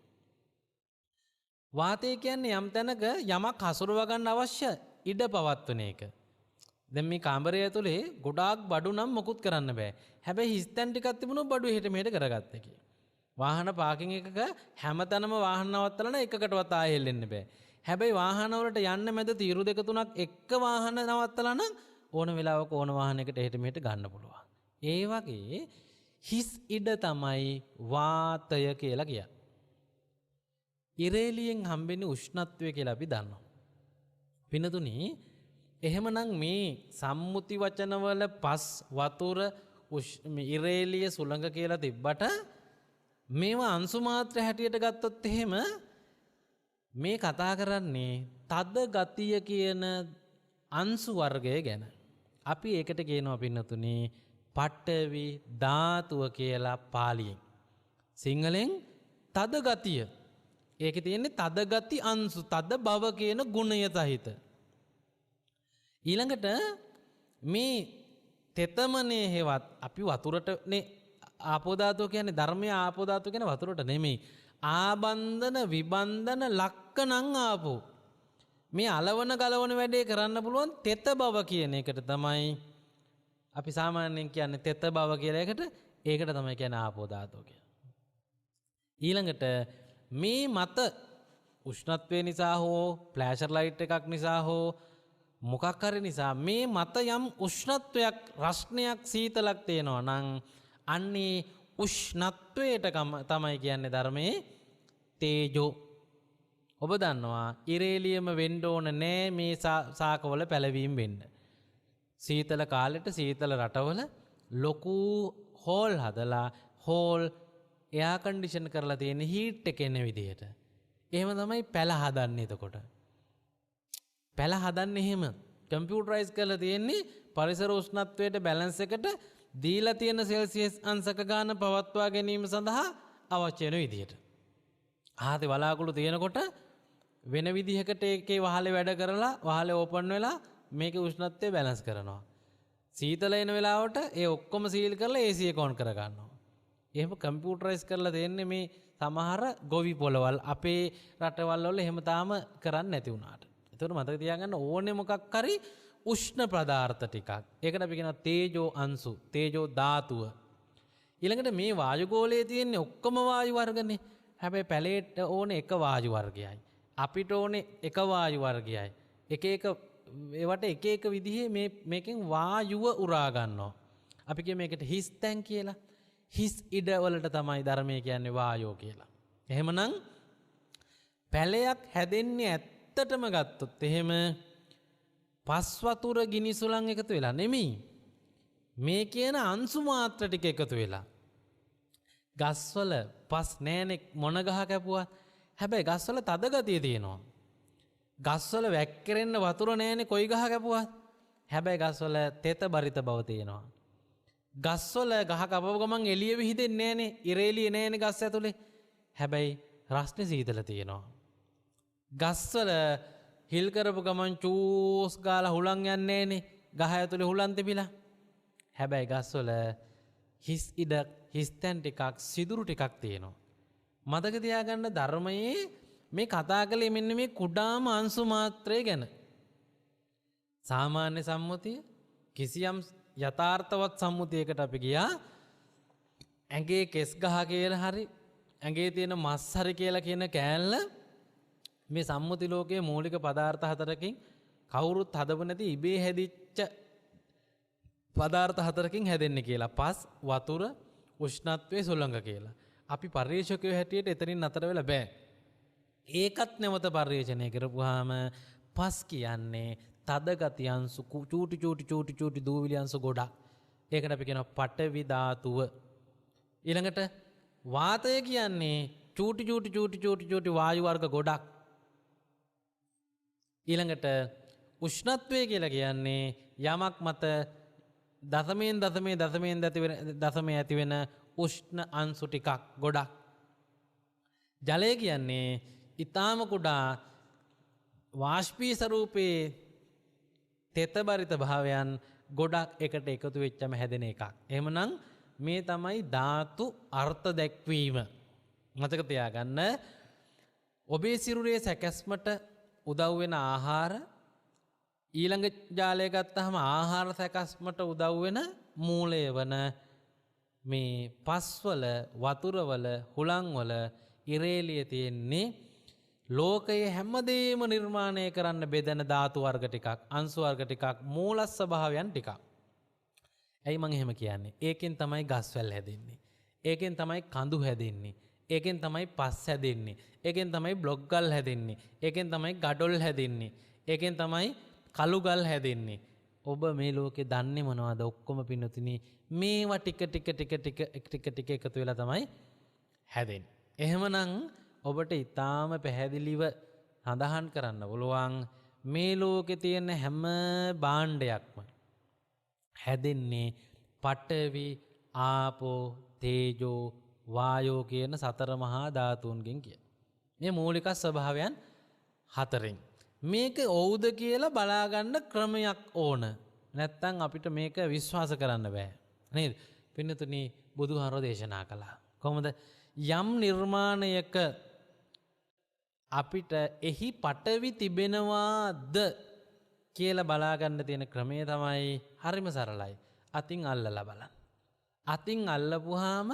වාතය කියන්නේ යම් තැනක යමක් හසුරව ගන්න අවශ්‍ය ඉඩ පවත්වන එක. දැන් මේ කාමරය ඇතුලේ ගොඩාක් බඩු නම් මොකුත් කරන්න බෑ. හැබැයි හිස්තැන් ටිකක් තිබුණොත් බඩු එහෙට මෙහෙට කරගත්ත කි. වාහන පාකින් එකක හැමතැනම වාහන නවත්තලා එකකටවත් ආයෙ හෙල්ලෙන්න බෑ. හැබැයි වාහන වලට යන්න මැද තීරු දෙක තුනක් එක වාහන නවත්තලා නම් ඕන වෙලාවක ඕන වාහනයකට එහෙට මෙහෙට ගන්න පුළුවන්. ඒ වගේ හිස් ඉඩ තමයි වාතය කියලා කියන්නේ. ඉරේලියෙන් හම්බෙන්නේ උෂ්ණත්වය කියලා අපි දන්නවා. පිනතුනි එහෙමනම් මේ සම්මුති වචනවල පස්, වතුර, ඉරේලිය, සුළඟ කියලා තිබ්බට මේවා අංශු මාත්‍ර හැටියට ගත්තොත් එහෙම මේ කතා කරන්නේ තද ගතිය කියන අංශු වර්ගය ගැන. අපි ඒකට කියනවා පින්නතුනි පඨවි ධාතුව කියලා පාලියෙන්. සිංහලෙන් තද ගතිය. ඒකේ තියෙන්නේ තද ගති අංශු, තද බව කියන ගුණය සහිත. ඊළඟට මේ තෙතමනේ හේවත් අපි වතුරටනේ ආපෝ ධාතුව කියන්නේ, ධර්මයේ ආපෝ ධාතුව කියන්නේ වතුරට නෙමෙයි. ආබන්ධන විබන්ධන ලක්කණං ආපෝ. මේ අලවන ගලවන වැඩේ කරන්න පුළුවන් තෙත බව කියන එකට තමයි අපි සාමාන්‍යයෙන් කියන්නේ තෙත බව කියලා එකට. ඒකට තමයි කියන්නේ ආපෝ ධාතුව කියලා. ඊළඟට මේ මත උෂ්ණත්වය නිසා හෝ ෆ්ලෑෂර් ලයිට් එකක් නිසා හෝ මොකක් හරි නිසා මේ මත යම් උෂ්ණත්වයක් රස්නයක් සීතලක් තියෙනවා නම් අන්නේ උෂ්ණත්වයට තමයි කියන්නේ ධර්මයේ තේජෝ. ඔබ දන්නවා ඉරේලියම වෙන්න ඕන නෑ මේ සාකවල පැලවීම වෙන්න. සීතල කාලෙට සීතල රටවල ලොකු හෝල් හදලා හෝල් එයා කන්ඩිෂන් කරලා තියෙන හීට් එක එන විදිහට. එහෙම තමයි පැල හදන්නේ එතකොට. පැල හදන්නේ එහෙම. කම්පියුටරයිස් කරලා තියෙන්නේ පරිසර උෂ්ණත්වයට බැලන්ස් එකට දීලා තියෙන සෙල්සියස් අංශක ගාන පවත්වා ගැනීම සඳහා අවශ්‍ය වෙන විදිහට. ආහතේ වලාකුළු තියෙනකොට වෙන විදිහකට ඒකේ වහලේ වැඩ කරලා වහලේ ඕපන් වෙලා මේකේ උෂ්ණත්වය බැලන්ස් කරනවා. සීතල එන වෙලාවට ඒ ඔක්කොම සීල් කරලා AC එක ඔන් කර ගන්නවා. එහෙම කම්පියුටරයිස් කරලා දෙන්නේ මේ සමහර ගොවි පොළවල් අපේ රටවල් වල එහෙම තාම කරන්නේ නැති වුණාට. ඒතකොට මතක තියාගන්න ඕනේ මොකක් හරි උෂ්ණ පදාර්ථ ටිකක්. ඒකට අපි කියනවා තේජෝ අංශු, තේජෝ ධාතුව. ඊළඟට මේ වායුගෝලයේ තියෙන්නේ ඔක්කොම වායු වර්ගනේ. හැබැයි පැලේට ඕනේ එක වායු වර්ගයයි. අපිට ඕනේ එක වායු වර්ගයයි. එක එක ඒවට එක එක විදිහේ මේකෙන් වායුව උරා ගන්නවා. අපි කිය මේකට හිස් තැන් කියලා. හිස් ඉඩ වලට තමයි ධර්මය කියන්නේ වායෝ කියලා. එහෙමනම් පැලයක් හැදෙන්නේ ඇත්තටම ගත්තොත් එහෙම පස් වතුර ගිනි සුළං එකතු වෙලා නෙමෙයි. මේ කියන අංශු මාත්‍ර ටික එකතු වෙලා. ගස්වල පස් නෑනේ මොන ගහ කැපුවත්. හැබැයි ගස්වල තද ගතිය තියෙනවා. ගස්වල වැක්කිරෙන්න වතුර නෑනේ කොයි ගහ කැපුවත්. හැබැයි ගස්වල තෙත බරිත බව තියෙනවා. ගස්වල ගහ කපව ගමන් එළිය විහිදෙන්නේ නෑනේ. ඉරේලිය නෑනේ ගස් ඇතුලේ. හැබැයි රස්නේ සීතල තියෙනවා. ගස්වල හිල් කරපු ගමන් චූස් ගාලා හුලං යන්නේ නෑනේ. ගහ ඇතුලේ හුලං තිබිලා. හැබැයි ගස්වල හිස් ඉඩ හිස් තැන් ටිකක් සිදුරු ටිකක් තියෙනවා. මතක තියාගන්න ධර්මයේ මේ කතා කළේ මෙන්න මේ කුඩාම අංශු මාත්‍රය ගැන. සාමාන්‍ය සම්මුතිය කිසියම් යථාර්ථවත් සම්මුතියකට අපි ගියා ඇඟේ කෙස් ගහ කියලා හරි ඇඟේ තියෙන මස් හරි කියලා කියන කෑල්ල මේ සම්මුති ලෝකයේ මූලික පදාර්ථ හතරකින් කවුරුත් හදපු නැති ඉබේ හැදිච්ච පදාර්ථ හතරකින් හැදෙන්නේ කියලා. පස්, වතුර, උෂ්ණත්වයේ සුළඟ කියලා. අපි පර්යේෂකයෝ හැටියට එතනින් නතර වෙලා බෑ. ඒකත් නැවත පර්යේෂණය කරපුවාම පස් කියන්නේ තද ගති අංශු චූටි දූවිලි අංශු ගොඩක්. ඒකට අපි කියනවා පඨවි ධාතුව. ඊළඟට වාතය කියන්නේ චූටි වායු වර්ග ගොඩක්. ඊළඟට උෂ්ණත්වය කියලා කියන්නේ යමක් මත දශමයෙන් ඇති වෙන උෂ්ණ අංශු ටිකක් ගොඩක්. ජලය කියන්නේ ඊටාම කුඩා වාෂ්පී ස්වරූපේ තෙත බරිත භාවයන් ගොඩක් එකට එකතු වෙච්චම හැදෙන එකක්. එහෙමනම් මේ තමයි ධාතු අර්ථ දැක්වීම. මතක තියාගන්න ඔබේ සිරුරේ සැකැස්මට උදව් වෙන ආහාර ඊළඟ ජාලය ගත්තහම ආහාර සැකස්මට උදව් වෙන මූලය වන මේ පස්වල වතුරවල හුලංවල ඉරේලිය තියෙන්නේ ලෝකයේ හැමදේම නිර්මාණය කරන්න බෙදෙන ධාතු වර්ග ටිකක් අංශු වර්ග ටිකක් මූල ස්වභාවයන් ටිකක්. ඇයි මං එහෙම කියන්නේ? ඒකෙන් තමයි ගස්වැල් හැදෙන්නේ. ඒකෙන් තමයි කඳු හැදෙන්නේ. ඒකෙන් තමයි පස් හැදෙන්නේ. ඒකෙන් තමයි බ්ලොක් ගල් හැදෙන්නේ. ඒකෙන් තමයි ගඩොල් හැදෙන්නේ. ඒකෙන් තමයි කළු ගල් හැදෙන්නේ. ඔබ මේ ලෝකේ දන්නේ මොනවද? ඔක්කොම පින්නතුනි මේවා ටික එකතු වෙලා තමයි හැදෙන්නේ. එහෙමනම් ඔබට ඊටාම පැහැදිලිව සඳහන් කරන්න පුළුවන් මේ ලෝකේ තියෙන හැම භාණ්ඩයක්ම හැදෙන්නේ පඨවි, ආපෝ, තේජෝ, වායෝ කියන සතර මහා ධාතුන්ගෙන් කියන. මේ මූලික ස්වභාවයන් හතරෙන්. මේක ඔව්ද කියලා බලාගන්න ක්‍රමයක් ඕන. නැත්තම් අපිට මේක විශ්වාස කරන්න බෑ. නේද? පින්නතුනි බුදුහාරෝ දේශනා කළා. කොහොමද යම් නිර්මාණයක අපිට එහි පඨවි තිබෙනවාද කියලා බලාගන්න තියෙන ක්‍රමය තමයි හරිම සරලයි. අතින් අල්ලලා බලන්න. අතින් අල්ලපුවාම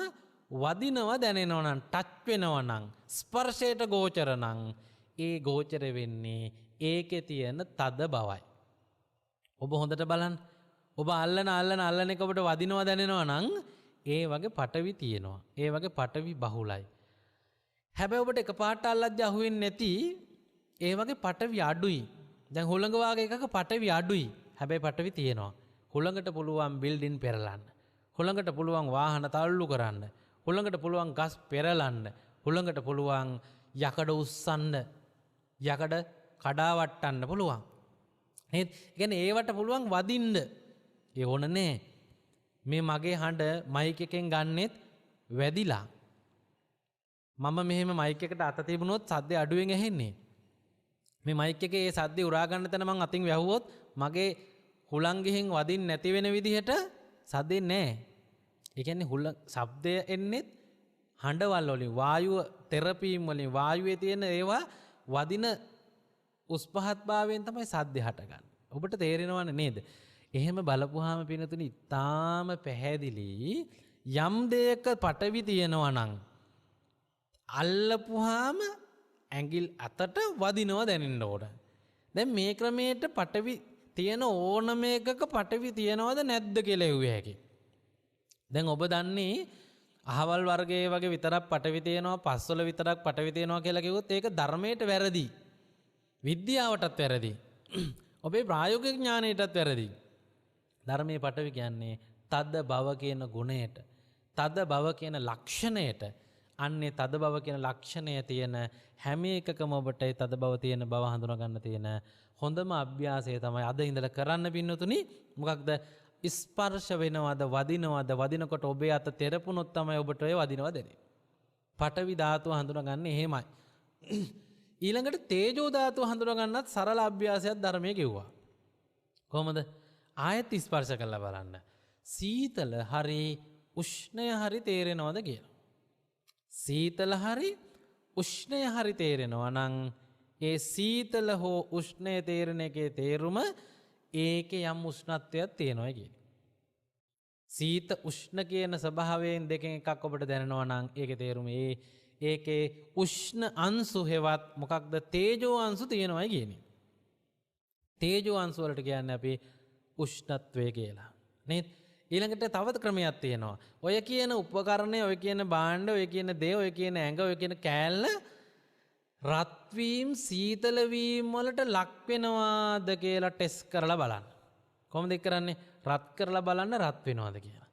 වදිනවා දැනෙනවා නම් ටච් වෙනවා නම් ස්පර්ශයට ගෝචර නම් ඒ ගෝචර වෙන්නේ ඒකේ තියෙන තද බවයි. ඔබ හොඳට බලන්න. ඔබ අල්ලන එක ඔබට වදිනවා දැනෙනවා නම් ඒ වගේ පටවි තියෙනවා. ඒ වගේ පටවි බහුලයි. හැබැයි ඔබට එකපාරට අල්ලද්දී අහුවෙන්නේ නැති ඒ වගේ පටවි අඩුයි. දැන් හුළඟ වාගේ එකක පටවි අඩුයි. හැබැයි පටවි තියෙනවා. හුළඟට පුළුවන් බිල්ඩින් පෙරලන්න. හුළඟට පුළුවන් වාහන තල්ලු කරන්න. හුළඟට පුළුවන් ගස් පෙරලන්න. හුළඟට පුළුවන් යකඩ උස්සන්න. යකඩ කඩාවට්ටන්න පුළුවන්. නේද? ඒ කියන්නේ ඒවට පුළුවන් වදින්න. ඒ ඕන නෑ. මේ මගේ හඬ මයික් එකෙන් ගන්නෙත් වැදිලා. මම මෙහෙම මයික් එකට අත තිබුණොත් සද්දේ අඩුවෙන් ඇහෙන්නේ. මේ මයික් එකේ ඒ සද්දේ උරා ගන්න තැන මං අතින් වැහුවොත් මගේ හුලං ගිහින් වදින්න නැති වෙන විදිහට සද්දේ නැහැ. ඒ කියන්නේ ශබ්දය එන්නේ හඬවල් වලින් වායුව තෙරපීම් වලින් වායුවේ තියෙන ඒවා වදින උස් පහත් භාවයෙන් තමයි සද්දේ හටගන්නේ. ඔබට තේරෙනවනේ නේද? එහෙම බලපුවාම පිනතුනි ඊටාම පැහැදිලි යම් දෙයක පටවි තියෙනවා නම් අල්ලපුවාම ඇඟිල් අතට වදිනවා දැනෙන්න ඕන. දැන් මේ ක්‍රමයට පටවි තියෙන ඕනම එකක පටවි තියනවද නැද්ද කියලා ඇහුවේ හැකි. දැන් ඔබ දන්නේ අහවල් වර්ගයේ වගේ විතරක් පටවි තියෙනවා, පස්වල විතරක් පටවි තියෙනවා කියලා කිව්වොත් ඒක ධර්මයට වැරදි. විද්‍යාවටත් වැරදි. ඔබේ ප්‍රායෝගික ඥානයටත් වැරදි. ධර්මයේ පටවි කියන්නේ තද බව කියන ගුණයට, තද බව කියන ලක්ෂණයට. අන්නේ තද බව කියන ලක්ෂණය තියෙන හැම එකකම ඔබට ඒ තද බව තියෙන බව හඳුනා ගන්න තියෙන හොඳම අභ්‍යාසය තමයි අද ඉඳලා කරන්න පින්නතුනි. මොකක්ද? ස්පර්ශ වෙනවද, වදිනවද, වදිනකොට ඔබේ අත තෙරපුණොත් තමයි ඔබට ඔය වදිනවා දැනෙන්නේ. පඨවි ධාතුව හඳුනා ගන්න එහෙමයි. ඊළඟට තේජෝ ධාතුව හඳුනා ගන්නත් සරල අභ්‍යාසයක් ධර්මයේ කිව්වා. කොහොමද? ආයත් ස්පර්ශ කරලා බලන්න. සීතල හරි උෂ්ණය හරි තේරෙනවද කියලා. සීතල හරි උෂ්ණය හරි තේරෙනවා නම් ඒ සීතල හෝ උෂ්ණය තේරෙන එකේ තේරුම ඒකේ යම් උෂ්ණත්වයක් තියෙනවා කියන්නේ. සීත උෂ්ණ කියන ස්වභාවයෙන් දෙකෙන් එකක් ඔබට දැනෙනවා නම් ඒකේ තේරුම ඒකේ උෂ්ණ අංශු හෙවත් මොකක්ද තේජෝ අංශු තියෙනවා කියන්නේ. තේජෝ අංශු වලට කියන්නේ අපි උෂ්ණත්වය කියලා. නේද? ඊළඟට තව ක්‍රමයක් තියෙනවා. ඔය කියන උපකරණය, ඔය කියන භාණ්ඩ, ඔය කියන දේ, ඔය කියන ඇඟ, ඔය කියන කෑල්ල රත් වීම, සීතල වීම වලට ලක් වෙනවාද කියලා ටෙස්ට් කරලා බලන්න. කොහොමද ඒක කරන්නේ? රත් කරලා බලන්න රත් වෙනවද කියලා.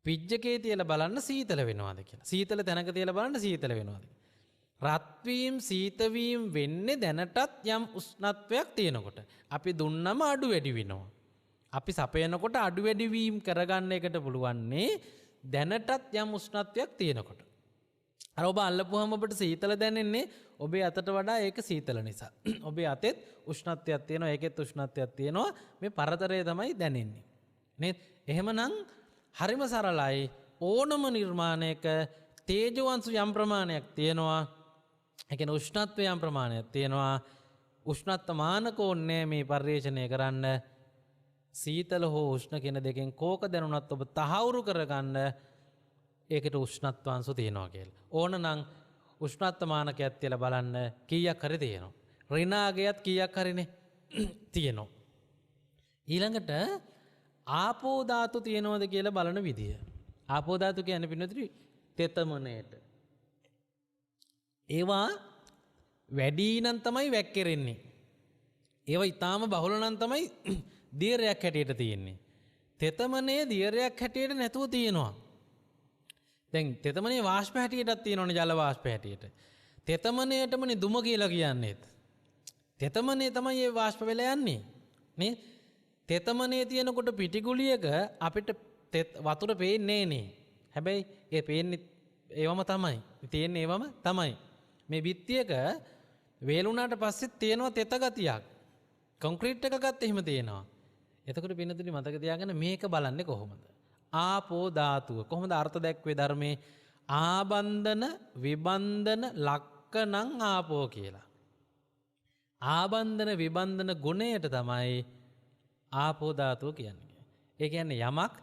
පිජ්ජකේ තියලා බලන්න සීතල වෙනවද කියලා. සීතල තැනක තියලා බලන්න සීතල වෙනවද කියලා. රත් වීම, සීත වීම වෙන්නේ දැනටත් යම් උෂ්ණත්වයක් තියෙනකොට. අපි දුන්නම අඩු වැඩි වෙනවා. අපි සපයනකොට අඩු වැඩි වීම කරගන්න එකට පුළුවන්නේ දැනටත් යම් උෂ්ණත්වයක් තියෙනකොට. අර ඔබ අල්ලපුවම ඔබට සීතල දැනෙන්නේ ඔබේ අතට වඩා ඒක සීතල නිසා. ඔබේ අතෙත් උෂ්ණත්වයක් තියෙනවා, ඒකෙත් උෂ්ණත්වයක් තියෙනවා. මේ පරතරය තමයි දැනෙන්නේ. නේද? එහෙමනම් හරිම සරලයි. ඕනම නිර්මාණයක තේජෝ අංශු යම් ප්‍රමාණයක් තියෙනවා. ඒ කියන්නේ උෂ්ණත්වය යම් ප්‍රමාණයක් තියෙනවා. උෂ්ණත්ව මානක ඕනේ මේ පරිශ්‍රණය කරන්න. සීතල හෝ උෂ්ණ කියන දෙකෙන් කෝක දැනුණත් ඔබ තහවුරු කරගන්න ඒකට උෂ්ණත්වාංශු තියෙනවා කියලා. ඕනනම් උෂ්ණත්ව මානකයක් තියලා බලන්න කීයක් හරි තියෙනවා. ඍණාගයත් කීයක් හරිනේ තියෙනවා. ඊළඟට ආපෝ ධාතු තියෙනවද කියලා බලන විදිය. ආපෝ ධාතු කියන්නේ පින්නතුනි තෙතමනේට. ඒවා වැඩි නම් තමයි වැක්කිරෙන්නේ. ඒවා ඊටාම බහුල නම් තමයි දියරයක් හැටියට තියෙන්නේ. තෙතමනේ දියරයක් හැටියට නැතුව තියෙනවා. දැන් තෙතමනේ වාෂ්ප හැටියටත් තියෙනවනේ ජල වාෂ්ප හැටියට. තෙතමනේටමනේ දුම කියලා කියන්නේත්. තෙතමනේ තමයි මේ වාෂ්ප වෙලා යන්නේ. නේ? තෙතමනේ තියෙනකොට පිටිගුලියක අපිට වතුර පේන්නේ නේ. හැබැයි ඒ පේන්නේ ඒවම තමයි. තියෙන්නේ ඒවම තමයි. මේ බිත්තියක වේලුණාට පස්සේ තියෙනවා තෙත ගතියක්. කොන්ක්‍රීට් එකක ගත්ත එහෙම තියෙනවා. එතකොට පින්නතුනි මතක තියාගන්න මේක බලන්නේ කොහොමද? ආපෝ ධාතුව කොහොමද අර්ථ දැක්වේ ධර්මයේ? ආබන්ධන විබන්ධන ලක්කණං ආපෝ කියලා. ආබන්ධන විබන්ධන ගුණයට තමයි ආපෝ ධාතුව කියන්නේ. ඒ කියන්නේ යමක්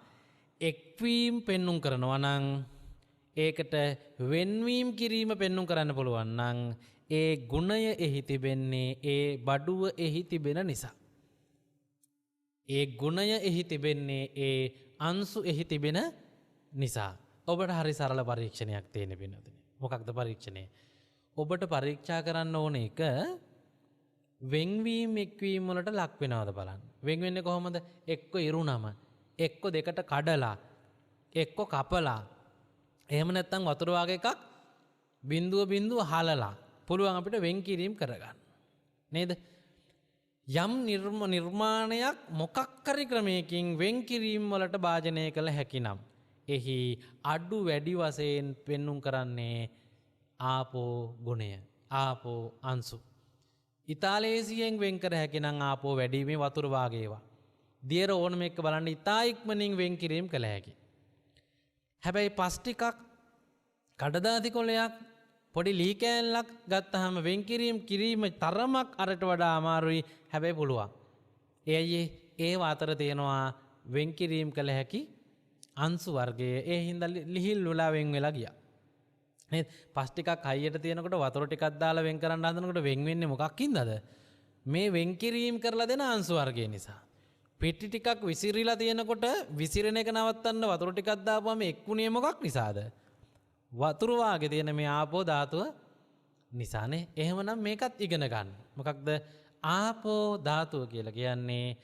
එක්වීම පෙන්눔 කරනවා නම් ඒකට වෙන්වීම කිරීම පෙන්눔 කරන්න පුළුවන් නම් ඒ ගුණය එහි තිබෙන්නේ ඒ බඩුව එහි තිබෙන නිසා. ඒ ගුණය එහි තිබෙන්නේ ඒ අංශු එහි තිබෙන නිසා. ඔබට හරි සරල පරීක්ෂණයක් තියෙන වෙනවද? මොකක්ද පරීක්ෂණය? ඔබට පරීක්ෂා කරන්න ඕන එක වෙන්වීම එක්වීම වලට ලක් වෙනවද බලන්න. වෙන් වෙන්නේ කොහොමද? එක්ක ඉරුණම, එක්ක දෙකට කඩලා, එක්ක කපලා, එහෙම නැත්නම් වතුර වගේ එකක් බිඳුව බිඳුව හලලා පුළුවන් අපිට වෙන් කිරීම කරගන්න. නේද? යම් නිර්මාණයක් මොකක් හරි ක්‍රමයකින් වෙන් කිරීම වලට භාජනය කළ හැකිනම් එහි අඩු වැඩි වශයෙන් පෙන්눔 කරන්නේ ආපෝ ගුණය, ආපෝ අංශු. ඉතාලේසියෙන් වෙන් කර හැකිනම් ආපෝ වැඩිමේ වතුර වාගේ ඒවා. දියර ඕනම එක්ක බලන්න ඉතා ඉක්මනින් වෙන් කිරීම කළ හැකි. හැබැයි පස් ටිකක් කඩදාසි කොලයක් පොඩි ලී කෑල්ලක් ගත්තාම වෙන් කිරීම තරමක් අරට වඩා අමාරුයි. හැබැයි පුළුවන්. එයි ඒව අතර තියෙනවා වෙන් කිරීම කළ හැකි අංශු වර්ගයේ. ඒ හින්දා ලිහිල් වෙලා වෙන් වෙලා ගියා. නේද? පස් ටිකක් හයියට තියෙනකොට වතුර ටිකක් දාලා වෙන් කරන්න හදනකොට වෙන් වෙන්නේ මොකක් හින්දාද? මේ වෙන් කිරීම කරලා දෙන අංශු වර්ගය නිසා. පෙට්ටි ටිකක් විසිරිලා තියෙනකොට විසිරෙන එක නවත්තන්න වතුර ටිකක් දාපුවම එක්ුණේ මොකක් නිසාද? වතුර වාගේ තියෙන මේ ආපෝ ධාතුව නිසානේ. එහෙමනම් මේකත් ඉගෙන ගන්න. මොකක්ද ආපෝ ධාතුව කියලා කියන්නේ?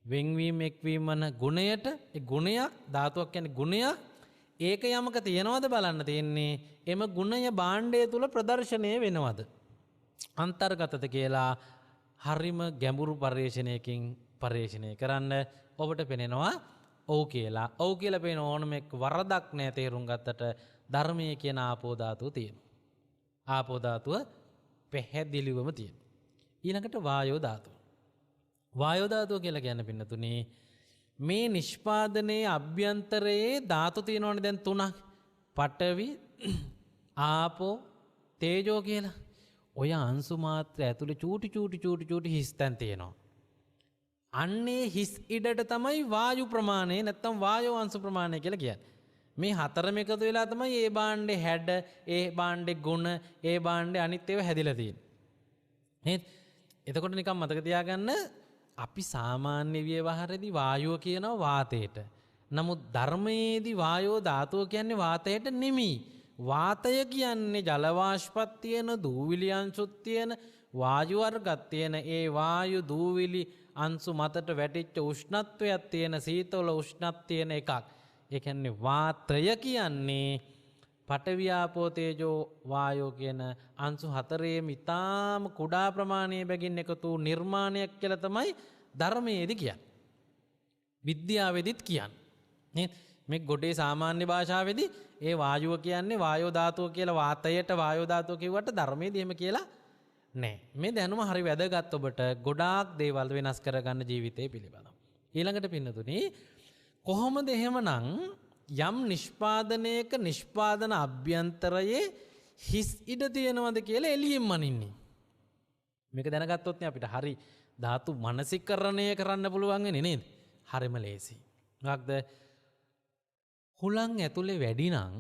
වෙන්වීම එක්වීම වන ගුණයට, ඒ ගුණයක් ධාතුවක් කියන්නේ ගුණයක්. ඒක යමක තියනවද බලන්න තියෙන්නේ. එම ගුණය භාණ්ඩය තුල ප්‍රදර්ශනය වෙනවද? අන්තර්ගතද කියලා හරිම ගැඹුරු පරිශ්‍රණයකින් පරිශ්‍රණය කරන්න ඔබට පෙනෙනවා ඔව් කියලා. ඔව් කියලා පේන ඕනම එක් වරදක් නැහැ තේරුම් ගත්තට ධර්මයේ කියන ආපෝ ධාතුව තියෙනවා. ආපෝ ධාතුව පැහැදිලිවම තියෙනවා. ඊළඟට වායෝ ධාතුව. වායෝ ධාතුව කියලා කියන්නේ පින්නතුනේ මේ නිෂ්පාදනයේ අභ්‍යන්තරයේ ධාතු තියෙනවනේ දැන් තුනක්. පඨවි, ආපෝ, තේජෝ කියලා. ඔය අංශු මාත්‍ර ඇතුලේ චූටි හිස් තැන් තියෙනවා. අන්නේ හිස් ඉඩට තමයි වායු ප්‍රමාණය නැත්තම් වායෝ අංශු ප්‍රමාණය කියලා කියන්නේ. මේ හතරම එකතු වෙලා තමයි ඒ භාණ්ඩේ හැඩ, ඒ භාණ්ඩේ ගුණ, ඒ භාණ්ඩේ අනිත් ඒවා හැදිලා තියෙන්නේ. නේද? එතකොට නිකන් මතක තියාගන්න අපි සාමාන්‍ය ව්‍යවහාරයේදී වායුව කියනවා වාතයට. නමුත් ධර්මයේදී වායෝ ධාතුව කියන්නේ වාතයට නෙමෙයි. වාතය කියන්නේ ජල වාෂ්පත් තියෙන, දූවිලි අංශුත් තියෙන, වායු වර්ගත් තියෙන ඒ වායු දූවිලි අංශු මතට වැටිච්ච උෂ්ණත්වයක් තියෙන, සීතල උෂ්ණත් තියෙන එකක්. ඒ කියන්නේ වාතය කියන්නේ පඨවි ආපෝ තේජෝ වායෝ කියන අංශු හතරේම ඊටාම කුඩා ප්‍රමාණයේ බැගින් එකතු නිර්මාණයක් කියලා තමයි ධර්මයේදී කියන්නේ. විද්‍යාවේදීත් කියන්නේ. නේද? මේ ගොඩේ සාමාන්‍ය භාෂාවේදී ඒ වායුව කියන්නේ වායෝ ධාතුව කියලා වාතයට වායෝ ධාතුව කිව්වට ධර්මයේදී එහෙම කියලා නෑ. මේ දැනුම හරි වැදගත් ඔබට ගොඩාක් දේවල් වෙනස් කරගන්න ජීවිතේ පිළිබඳව. ඊළඟට පින්නතුනි කොහොමද එහෙමනම් යම් නිෂ්පාදනයක නිෂ්පාදන අභ්‍යන්තරයේ හිස් ඉඩ තියෙනවද කියලා එළියෙන් මනින්නේ. මේක දැනගත්තොත් නේ අපිට හරි ධාතු මනසිකරණය කරන්න පුළුවන් වෙන්නේ නේද? හරිම ලේසි. මොකක්ද? හුලං ඇතුලේ වැඩි නම්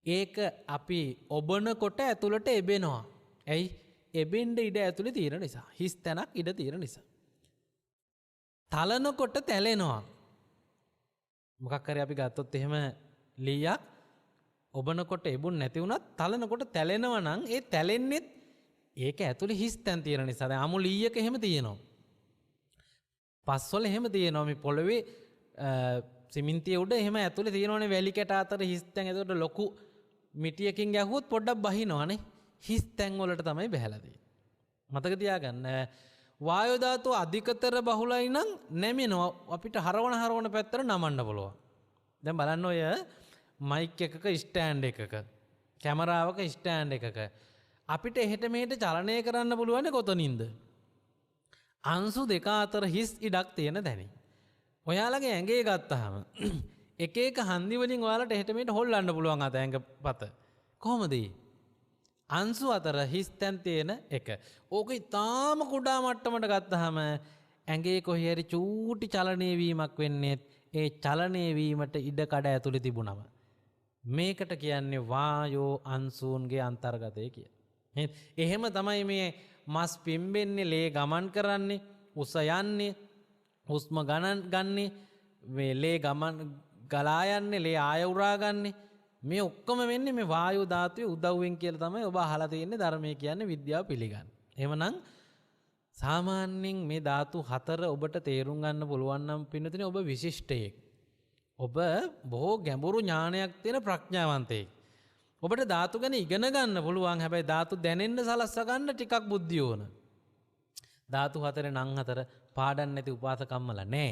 ඒක අපි ඔබනකොට ඇතුළට එබෙනවා. ඇයි? එබෙන්න ඉඩ ඇතුලේ තියෙන නිසා. හිස් තැනක් ඉඩ තියෙන නිසා. තලනකොට තැලෙනවා. මොකක් හරි අපි ගත්තොත් එහෙම ලීයක් ඔබනකොට එබුන් නැති වුණත් තලනකොට තැලෙනවා නම් ඒ තැලෙන්නේ ඒක ඇතුලේ හිස් තැන් තියෙන නිසා. දැන් අමු ලීයක එහෙම තියෙනවා. පස්වල එහෙම තියෙනවා. මේ පොළවේ සිමෙන්තිය උඩ එහෙම ඇතුලේ තියෙනවනේ වැලි කැට අතර හිස් තැන්. ඒකට ලොකු මිටියකින් ගැහුවොත් පොඩ්ඩක් බහිනවනේ. හිස් තැන් වලට තමයි බහැලා තියෙන්නේ. මතක තියාගන්න. වායෝ ධාතුව අධිකතර බහුලයි නම් නැමෙනවා. අපිට හරවන පැත්තට නමන්න පුළුවන්. දැන් බලන්න ඔය මයික් එකක ස්ටෑන්ඩ් එකක කැමරාවක ස්ටෑන්ඩ් එකක අපිට එහෙට මෙහෙට චලනය කරන්න පුළුවන් කොතනින්ද? අංශු දෙක අතර හිස් ඉඩක් තියෙන තැනින්. ඔයාලගේ ඇඟේ ගත්තාම එක එක හන්දි වලින් ඔයාලට එහෙට මෙහෙට හොල්ලන්න පුළුවන් අත ඇඟපත. කොහොමද? අංශු අතර හිස් තැන් තියෙන එක. ඕක ඊටාම කුඩා මට්ටමකට ගත්තාම ඇඟේ කොහේ හරි චූටි චලනය වීමක් වෙන්නේ ඒ චලනය වීමට ඉඩ කඩ ඇතුලේ තිබුණම. මේකට කියන්නේ වායෝ අංශුන්ගේ අන්තර්ගතය කිය. එහෙම තමයි මේ මස් පිම්බෙන්නේ, ලේ ගමන් කරන්නේ, උස යන්නේ, හුස්ම ගන්නේ, මේ ලේ ගමන් ගලා යන්නේ, ලේ ආය උරා ගන්නේ. මේ ඔක්කොම වෙන්නේ මේ වායු ධාතුවේ උදව්වෙන් කියලා තමයි ඔබ අහලා තියෙන්නේ ධර්මයේ කියන්නේ විද්‍යාව පිළිගන්න. එහෙමනම් සාමාන්‍යයෙන් මේ ධාතු හතර ඔබට තේරුම් ගන්න පුළුවන් නම් පින්නතුනේ ඔබ විශිෂ්ටයෙක්. ඔබ බොහෝ ගැඹුරු ඥානයක් තියෙන ප්‍රඥාවන්තයෙක්. ඔබට ධාතු ගැන ඉගෙන ගන්න පුළුවන්. හැබැයි ධාතු දැනෙන්න සලස්ස ගන්න ටිකක් බුද්ධිය ඕන. ධාතු හතරේ නම් හතර පාඩම් නැති උපාසකම්මලා නෑ.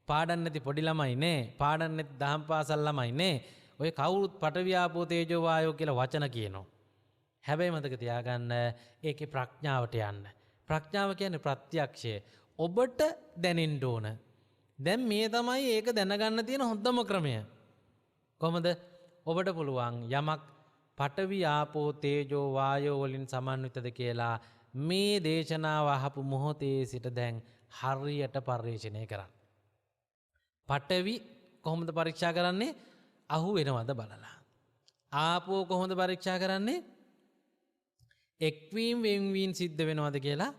පාඩම් නැති පොඩි ළමයි නෑ. පාඩම් නැති දහම් පාසල් ළමයි නෑ. ඔය කවුරුත් පඨවි ආපෝ තේජෝ වායෝ කියලා වචන කියනවා. හැබැයි මතක තියාගන්න ඒකේ ප්‍රඥාවට යන්න. ප්‍රඥාව කියන්නේ ප්‍රත්‍යක්ෂය. ඔබට දැනෙන්න ඕන. දැන් මේ තමයි ඒක දැනගන්න තියෙන හොඳම ක්‍රමය. කොහොමද? ඔබට පුළුවන් යමක් පඨවි ආපෝ තේජෝ වායෝ වලින් සමන්විතද කියලා මේ දේශනාව අහපු මොහොතේ සිට දැන් හරියට පරිශීලනය කරන්න. පඨවි කොහොමද පරීක්ෂා කරන්නේ? අහු වෙනවද බලලා. ආපෝ කොහොමද පරීක්ෂා කරන්නේ? එක්වීම වෙන්වීම සිද්ධ වෙනවද කියලා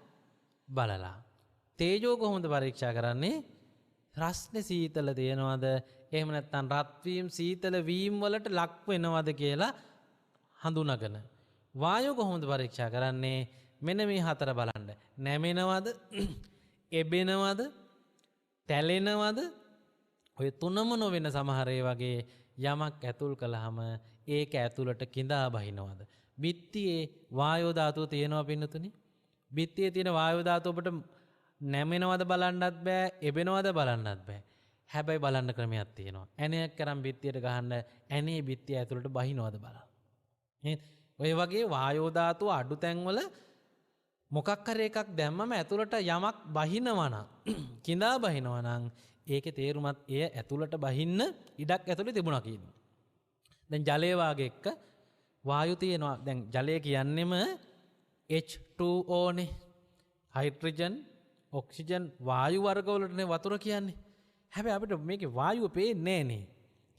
බලලා. තේජෝ කොහොමද පරීක්ෂා කරන්නේ? රස්නේ සීතල දෙනවද? එහෙම නැත්නම් රත් වීම සීතල වීම වලට ලක් වෙනවද කියලා හඳුනාගෙන. වායෝ කොහොමද පරීක්ෂා කරන්නේ? මෙන්න මේ හතර බලන්න. නැමෙනවද? එබෙනවද? තැලෙනවද? ඔය තුනම නොවන සමහර ඒ වගේ යමක් ඇතුල් කළාම ඒක ඇතුළට கிඳා බහිනවද? බිත්තියේ වායෝ ධාතුව තියෙනවා පින්නතුනි. බිත්තියේ තියෙන වායෝ ධාතුව ඔබට නැමෙනවද බලන්නත් බෑ, එබෙනවද බලන්නත් බෑ. හැබැයි බලන්න ක්‍රමයක් තියෙනවා. ඇණයක් කරන් බිත්තියට ගහන්න ඇණේ බිත්තිය ඇතුළට බහිනවද බලන්න. නේද? ඔය වගේ වායෝ ධාතුව අඩු තැන්වල මොකක් හරි එකක් දැම්මම ඇතුළට යමක් බහිනවා නම්, கிඳා බහිනවා නම් ඒකේ තේරුමත් එය ඇතුළට බහින්න ඉඩක් ඇතුළේ තිබුණා කියනවා. දැන් ජලය වාගේ එක්ක වායු තියෙනවා. දැන් ජලය කියන්නේම H2O නේ. හයිඩ්‍රජන්, ඔක්සිජන් වායු වර්ගවලටනේ වතුර කියන්නේ. හැබැයි අපිට මේකේ වායුව පේන්නේ නෑනේ.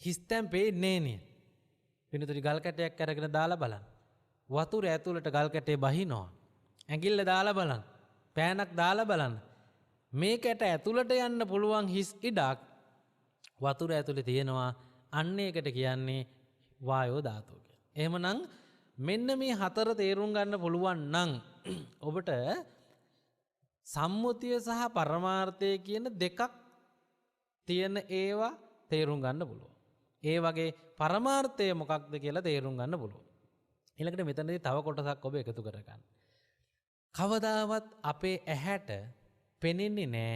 හිස්තැන් පේන්නේ නෑනේ. වෙනතුරි ගල් කැටයක් අරගෙන දාලා බලන්න. වතුර ඇතුළට ගල් කැටේ බහිනවා. ඇඟිල්ල දාලා බලන්න. පෑනක් දාලා බලන්න. මේකට ඇතුළට යන්න පුළුවන් හිස් ඉඩක් වතුර ඇතුළේ තියෙනවා. අන්න ඒකට කියන්නේ වායෝ ධාතුව කියලා. එහෙමනම් මෙන්න මේ හතර තේරුම් ගන්න පුළුවන් නම් ඔබට සම්මුතිය සහ පරමාර්ථය කියන දෙකක් තියෙන ඒවා තේරුම් ගන්න පුළුවන්. ඒ වගේ පරමාර්ථය මොකක්ද කියලා තේරුම් ගන්න පුළුවන්. ඊළඟට මෙතනදී තව කොටසක් ඔබ එකතු කරගන්න. කවදාවත් අපේ ඇහැට පෙනෙන්නේ නෑ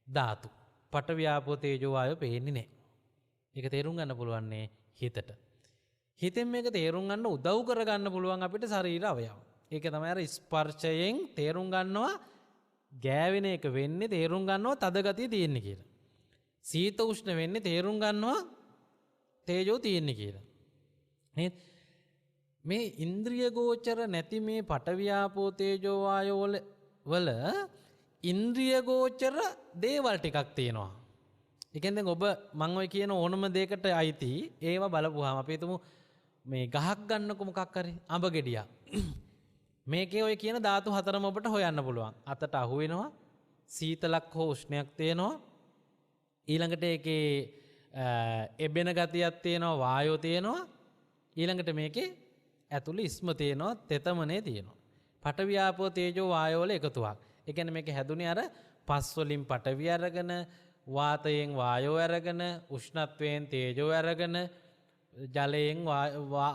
ධාතු. පඨවි ආපෝ තේජෝ වායෝ පේන්නේ නෑ. ඒක තේරුම් ගන්න පුළුවන්නේ හිතට. හිතෙන් මේක තේරුම් ගන්න උදව් කරගන්න පුළුවන් අපිට ශරීර අවයව. ඒක තමයි අර ස්පර්ශයෙන් තේරුම් ගන්නවා ගෑවෙන එක වෙන්නේ, තේරුම් ගන්නවා තද ගතිය තියෙන්නේ කියලා. සීත උෂ්ණ වෙන්නේ තේරුම් ගන්නවා තේජෝ තියෙන්නේ කියලා. නේද? මේ ඉන්ද්‍රිය ගෝචර නැති මේ පඨවි ආපෝ තේජෝ වායෝ වල ඉන්ද්‍රිය ගෝචර දේවල් ටිකක් තියෙනවා. ඒ කියන්නේ ඔබ මම ඔය කියන ඕනම දෙයකට අයිති ඒවා බලපුවාම අපි හිතමු මේ ගහක් ගන්නකො මොකක් හරි අඹ ගෙඩියක්. මේකේ ඔය කියන ධාතු හතරම ඔබට හොයන්න පුළුවන්. අතට අහු වෙනවා, සීතලක් හෝ උෂ්ණයක් තියෙනවා. ඊළඟට ඒකේ එබෙන ගතියක් තියෙනවා, වායෝ තියෙනවා. ඊළඟට මේකේ ඇතුළේ ඉස්ම තියෙනවා, තෙතමනේ තියෙනවා. පඨවි ආපෝ තේජෝ වායෝ වල එකතුවක්. ඒ කියන්නේ මේක හැදුනේ අර පස් වලින් පඨවි අරගෙන, වාතයෙන් වායෝ අරගෙන, උෂ්ණත්වයෙන් තේජෝ අරගෙන, ජලයෙන්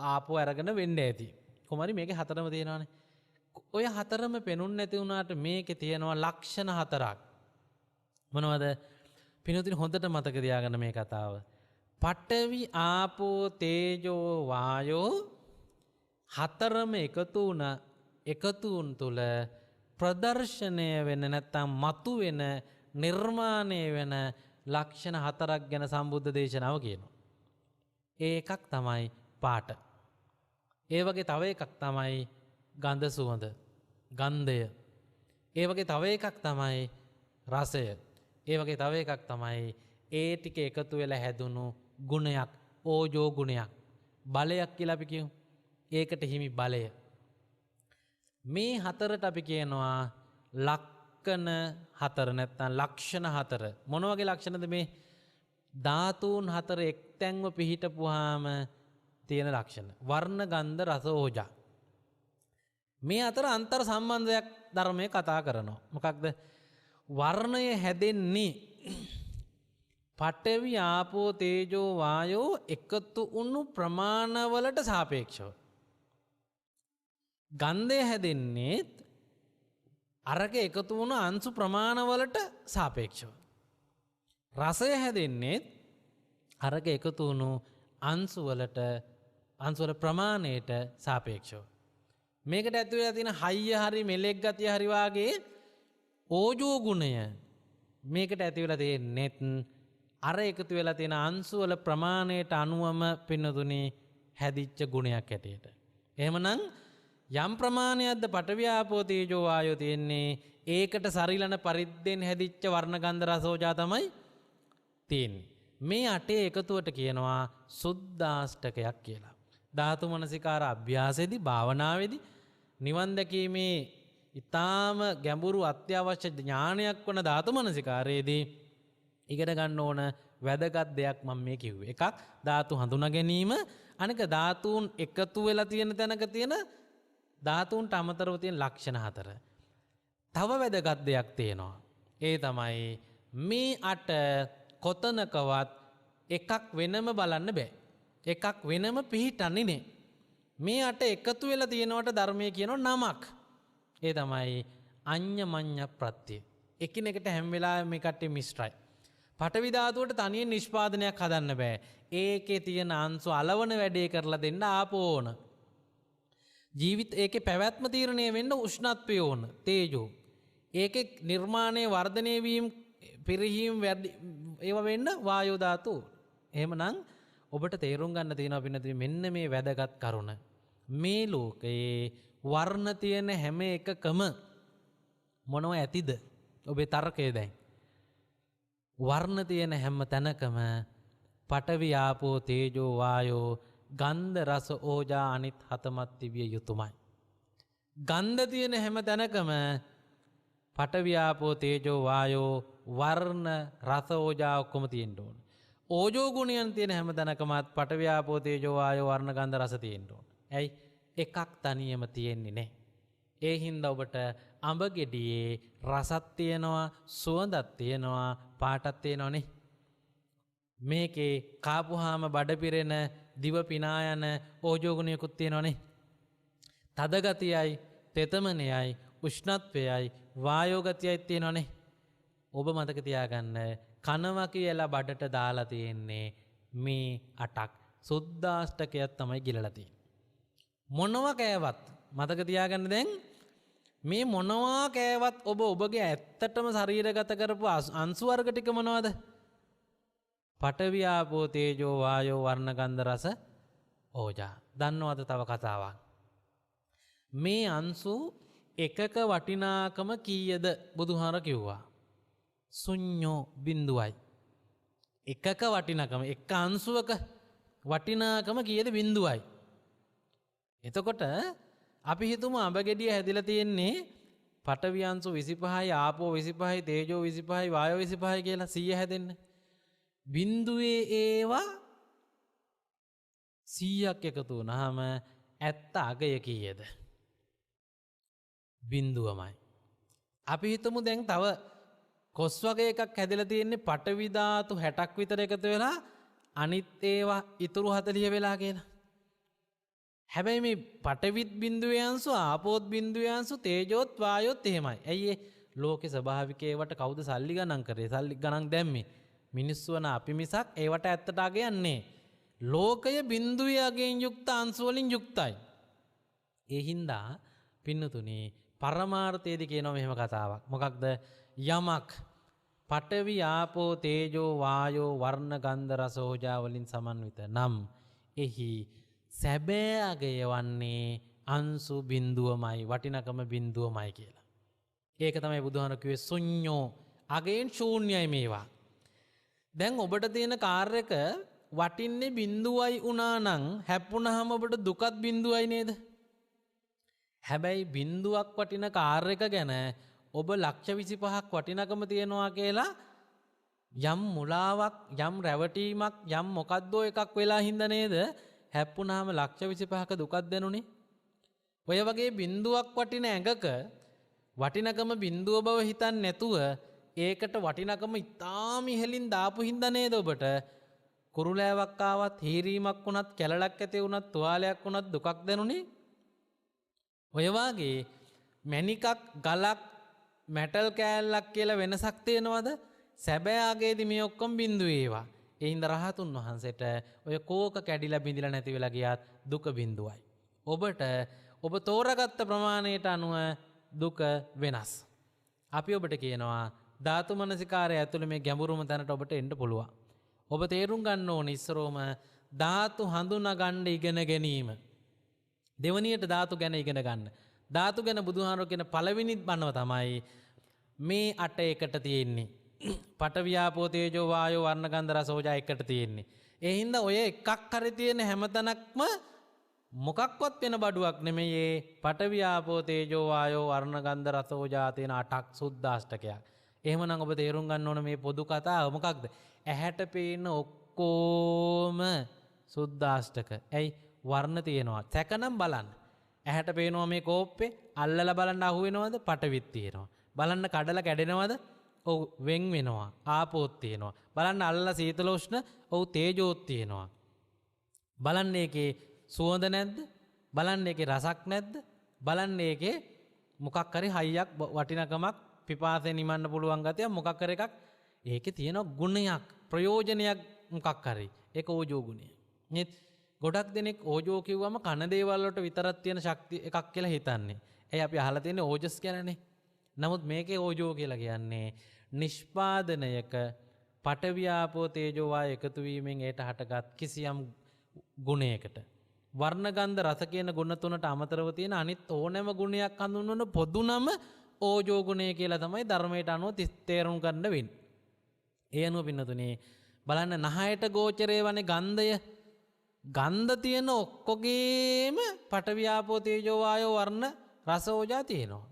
ආපෝ අරගෙන වෙන්න ඇති. කොහොමරි මේකේ හතරම තියෙනවානේ. ඔය හතරම පෙනුන්නේ නැති වුණාට මේකේ තියෙනවා ලක්ෂණ හතරක්. මොනවද? පිනොතින් හොඳට මතක තියාගන්න මේ කතාව. පඨවි ආපෝ තේජෝ වායෝ හතරම එකතුන් තුල ප්‍රදර්ශනය වෙන නැත්නම් මතු වෙන නිර්මාණය වෙන ලක්ෂණ හතරක් ගැන සම්බුද්ධ දේශනාව කියනවා. ඒ එකක් තමයි පාට. ඒ වගේ තව එකක් තමයි ගන්ධ සුවඳ, ගන්ධය. ඒ වගේ තව එකක් තමයි රසය. ඒ වගේ තව එකක් තමයි ඒ ටික එකතු වෙලා හැදුණු ගුණයක්, ඕජෝ ගුණයක්. බලයක් කියලා අපි කියමු. ඒකට හිමි බලය. මේ හතරට අපි කියනවා ලක්කන හතර නැත්නම් ලක්ෂණ හතර. මොන වගේ ලක්ෂණද මේ? ධාතුන් හතර එක්තැන්ව පිහිටපුවාම තියෙන ලක්ෂණ. වර්ණ, ගන්ධ, රස, ඕජා. මේ අතර අන්තර් සම්බන්ධයක් ධර්මයේ කතා කරනවා. මොකක්ද? වර්ණය හැදෙන්නේ පඨවි, ආපෝ, තේජෝ, වායෝ එකතු වුණු ප්‍රමාණවලට සාපේක්ෂව. ගන්ධය හැදෙන්නේ අරක එකතු වුණු අංශු ප්‍රමාණවලට සාපේක්ෂව. රසය හැදෙන්නේ අරක එකතු වුණු අංශුවල ප්‍රමාණයට සාපේක්ෂව. මේකට ඇතුළේ තියෙන හයිය හරි මෙලෙක් ගතිය හරි වාගේ ඕජෝ ගුණය මේකට ඇති වෙලා තියෙන්නේ අර එකතු වෙලා තියෙන අංශුවල ප්‍රමාණයට අනුවම පින්නතුනේ හැදිච්ච ගුණයක් ඇටියට. එහෙමනම් යම් ප්‍රමාණයක්ද පඨවි, ආපෝ, තේජෝ, වායෝ තියෙන්නේ ඒකට සරිලන පරිද්දෙන් හැදිච්ච වර්ණ, ගන්ධ, රස, ඕජා තමයි තියෙන්නේ. මේ අටේ එකතුවට කියනවා සුද්ධාෂ්ටකයක් කියලා. ධාතු මනසිකාර අභ්‍යාසයේදී, භාවනාවේදී නිවන් දැකීමේ ඊටාම ගැඹුරු අත්‍යවශ්‍ය ඥානයක් වන ධාතු මනසිකාරයේදී ඉගෙන ගන්න ඕන වැදගත් දෙයක් මම මේ කිව්වේ. එකක් ධාතු හඳුනා ගැනීම, අනික ධාතුන් එකතු වෙලා තියෙන තැනක තියෙන ධාතුන්ට අමතරව තියෙන ලක්ෂණ හතර. තව වැදගත් දෙයක් තියෙනවා. ඒ තමයි මේ අට කොතනකවත් එකක් වෙනම බලන්න බෑ. එකක් වෙනම පිහිටන්නේ නේ. මේ අට එකතු වෙලා තියෙනවට ධර්මයේ කියනවා නමක්. ඒ තමයි අඤ්ඤමඤ්ඤ ප්‍රත්‍ය. එකිනෙකට හැම වෙලාවෙම මේ කට්ටිය මිශ්‍රයි. පඨවි ධාතුවට තනියෙන් නිෂ්පාදනයක් හදන්න බෑ. ඒකේ තියෙන අංශු අලවන වැඩේ කරලා දෙන්න ආපෝ ඕන. ඒකේ පැවැත්ම තීරණය වෙන්න උෂ්ණත්වය ඕන, තේජෝ. ඒකේ නිර්මාණය, වර්ධනය වීම, පිරිහීම ඒව වෙන්න වායෝ ධාතු. එහෙමනම් ඔබට තේරුම් ගන්න තියෙනවා පින්නතුනි මෙන්න මේ වැදගත් කරුණ. මේ ලෝකයේ වර්ණ තියෙන හැම එකකම මොනව ඇතිද? ඔබේ තර්කය දැන්. වර්ණ තියෙන හැම තැනකම පඨවි, ආපෝ, තේජෝ, වායෝ, ගන්ධ, රස, ඕජා අනිත් හතමත් තිබිය යුතුමයි. ගන්ධ තියෙන හැම තැනකම පඨවි, ආපෝ, තේජෝ, වායෝ, වර්ණ, රස, ඕජා ඔක්කොම තියෙන්න ඕන. ඕජෝ ගුණයන් තියෙන හැම තැනකමත් පඨවි, ආපෝ, තේජෝ, වායෝ, වර්ණ, ගන්ධ, රස තියෙන්න ඕන. ඇයි? එකක් තනියම තියෙන්නේ නැහැ. ඒ හින්දා ඔබට අඹ ගෙඩියේ රසක් තියෙනවා, සුවඳක් තියෙනවා, පාටක් තියෙනවනේ. මේකේ කාපුහාම බඩ පිරෙන, දිව පිනා යන ඕජෝ ගුණයකුත් තියෙනවනේ. තද ගතියයි, තෙතමනයයි, උෂ්ණත්වයයි, වායෝ ගතියයි තියෙනවනේ. ඔබ මතක තියාගන්න කනවා කියලා බඩට දාලා තියෙන්නේ මේ අටක්. සුද්ධාෂ්ටකයක් තමයි ගිලලා තියෙන්නේ. මොනවා කෑවත් මතක තියාගන්න දැන් මේ මොනවා කෑවත් ඔබගේ ඇත්තටම ශරීරගත කරපු අංශු වර්ග ටික මොනවද? පඨවි, ආපෝ, තේජෝ, වායෝ, වර්ණ, ගන්ධ, රස, ඕජා. දන්නවද තව කතාවක්? මේ අංශු එකක වටිනාකම කීයද බුදුහාර කිව්වා? ශුන්‍යෝ බිඳුවයි. එකක වටිනාකම, එක අංශුවක වටිනාකම කීයද? බිඳුවයි. එතකොට අපි හිතමු අඹ ගෙඩිය හැදිලා තියෙන්නේ පඨවි අංශු 25යි, ආපෝ 25යි, තේජෝ 25යි, වායෝ 25යි කියලා 100 හැදෙන්නේ. බිඳුවේ ඒවා 100ක් එකතු වුණාම ඇත්ත අගය කීයද? බිඳුවමයි. අපි හිතමු දැන් තව කොස් වගේ එකක් හැදලා තියෙන්නේ පඨවි ධාතු 60ක් විතර එකතු වෙලා අනිත් ඒවා ඉතුරු 40 වෙලා කියලා. හැබැයි මේ පඨවිත් බිඳුවේ අංශු, ආපෝත් බිඳුවේ අංශු, තේජෝත් වායෝත් එහෙමයි. ඇයි ඒ ලෝකේ ස්වභාවික ඒවට කවුද සල්ලි ගණන් කරේ? සල්ලි ගණන් දැම්මේ මිනිස්සු වන අපි මිසක් ඒවට ඇත්තට අගයන්නේ. ලෝකය බිඳුවේ අගයෙන් යුක්ත අංශු වලින් යුක්තයි. ඒ හින්දා පින්නතුනේ පරමාර්ථයේදී කියනවා මෙහෙම කතාවක්. මොකක්ද? යමක් පඨවි, ආපෝ, තේජෝ, වායෝ, වර්ණ, ගන්ධ, රස, ඕජා වලින් සමන්විත නම් එහි සැබෑ අගය වන්නේ අංශු බිඳුවමයි, වටිනකම බිඳුවමයි කියලා. ඒක තමයි බුදුහාම කිව්වේ ශුන්‍යෝ අගයෙන් ශූන්‍යයි මේවා. දැන් ඔබට තියෙන කාර් එක වටින්නේ බිඳුවයි වුණා නම් හැප්පුණාම ඔබට දුකත් බිඳුවයි නේද? හැබැයි බිඳුවක් වටින කාර් එක ගැන ඔබ ලක්ෂ 25ක් වටිනකම තියනවා කියලා යම් මුලාවක් යම් රැවටීමක් යම් මොකද්දෝ එකක් වෙලා හින්දා නේද හැප්පුණාම ලක්ෂ 25ක දුකක් දැනුනේ. ඔය වගේ බිඳුවක් වටින ඇඟක වටිනකම බිඳුව බව හිතන්නේ නැතුව ඒකට වටිනකම ඉතාම ඉහලින් දාපු හින්දා නේද ඔබට කුරුලෑවක් ආවත් හීරීමක් වුණත් කැලලක් ඇති වුණත් තුවාලයක් වුණත් දුකක් දැනුනේ. ඔය වාගේ මැණිකක් ගලක් මැටල් කෑල්ලක් කියලා වෙනසක් තියෙනවද? සැබෑ ආගේදී මේ ඔක්කොම බිඳුවේ ඒවා. ඒ හින්දා රහතුන් වහන්සේට ඔය කෝක කැඩිලා බිඳිලා නැති වෙලා ගියාත් දුක බිඳුවයි. ඔබට ඔබ තෝරාගත්ත ප්‍රමාණයට අනුව දුක වෙනස්. අපි ඔබට කියනවා ධාතු මනසිකාරය ඇතුළේ මේ ගැඹුරුම තැනට ඔබට එන්න පුළුවන්. ඔබ තේරුම් ගන්න ඕනේ ඉස්සරෝම ධාතු හඳුනා ගන්න ඉගෙන ගැනීම. දෙවනියට ධාතු ගැන ඉගෙන ගන්න. ධාතු ගැන බුදුහාරෝ කියන පළවෙනි බණව තමයි මේ 8 එකට තියෙන්නේ. පඨවි ආපෝ තේජෝ වායෝ වර්ණ ගන්ධ රස ඕජා එකට තියෙන්නේ. ඒ හින්දා ඔය එකක් හරි තියෙන හැමතැනක්ම මොකක්වත් වෙන බඩුවක් නෙමෙයි ඒ පඨවි ආපෝ තේජෝ වායෝ වර්ණ ගන්ධ රස ඕජා තියෙන 8ක් සුද්ධාෂ්ටකයක්. එහෙමනම් ඔබ තේරුම් ගන්න ඕන මේ පොදු කතාව මොකක්ද? ඇහැට පේන ඔක්කොම සුද්ධාෂ්ටක. ඇයි වර්ණ තියෙනවා. සැකනම් බලන්න. ඇහැට පේනවා මේ කෝප්පේ අල්ලලා බලන්න අහු වෙනවද? පටවිත් තියෙනවා. බලන්න කඩලා කැඩෙනවද? ඔව් වෙන් වෙනවා. ආපෝත් තියෙනවා. බලන්න අල්ලලා සීතල උෂ්ණ ඔව් තේජෝත් තියෙනවා. බලන්න ඒකේ සුවඳ නැද්ද? බලන්න ඒකේ රසක් නැද්ද? බලන්න ඒකේ මොකක් හරි හයියක් වටිනකමක් පිපාසය නිමන්න පුළුවන් ගතියක් මොකක් හරි එකක් ඒකේ තියෙන ගුණයක් ප්‍රයෝජනයක් මොකක් හරි ඒක ඕජෝ ගුණය. නේද? ගොඩක් දෙනෙක් ඕජෝ කිව්වම කන දේවල් වලට විතරක් තියෙන ශක්තිය එකක් කියලා හිතන්නේ. ඒ අපි අහලා තියෙන්නේ ඕජස් කියලානේ. නමුත් මේකේ ඕජෝ කියලා කියන්නේ නිෂ්පාදනයක පඨවි ආපෝ තේජෝ වායු එකතු වීමෙන් ඒට හටගත් කිසියම් ගුණයකට වර්ණ ගන්ධ රස කියන ගුණ තුනට අමතරව තියෙන අනිත් ඕනෑම ගුණයක් හඳුන්වන පොදු නම ඕජෝ ගුණය කියලා තමයි ධර්මයට අනුව තේරුම් ගන්න වෙන්නේ. ඒ අනුව පින්නතුනේ බලන්න නහයට ගෝචරය වනේ ගන්ධය ගන්ධ තියෙන ඔක්කොගේම පඨවි ආපෝ තේජෝ වායෝ වර්ණ රස ඕජා තියෙනවා.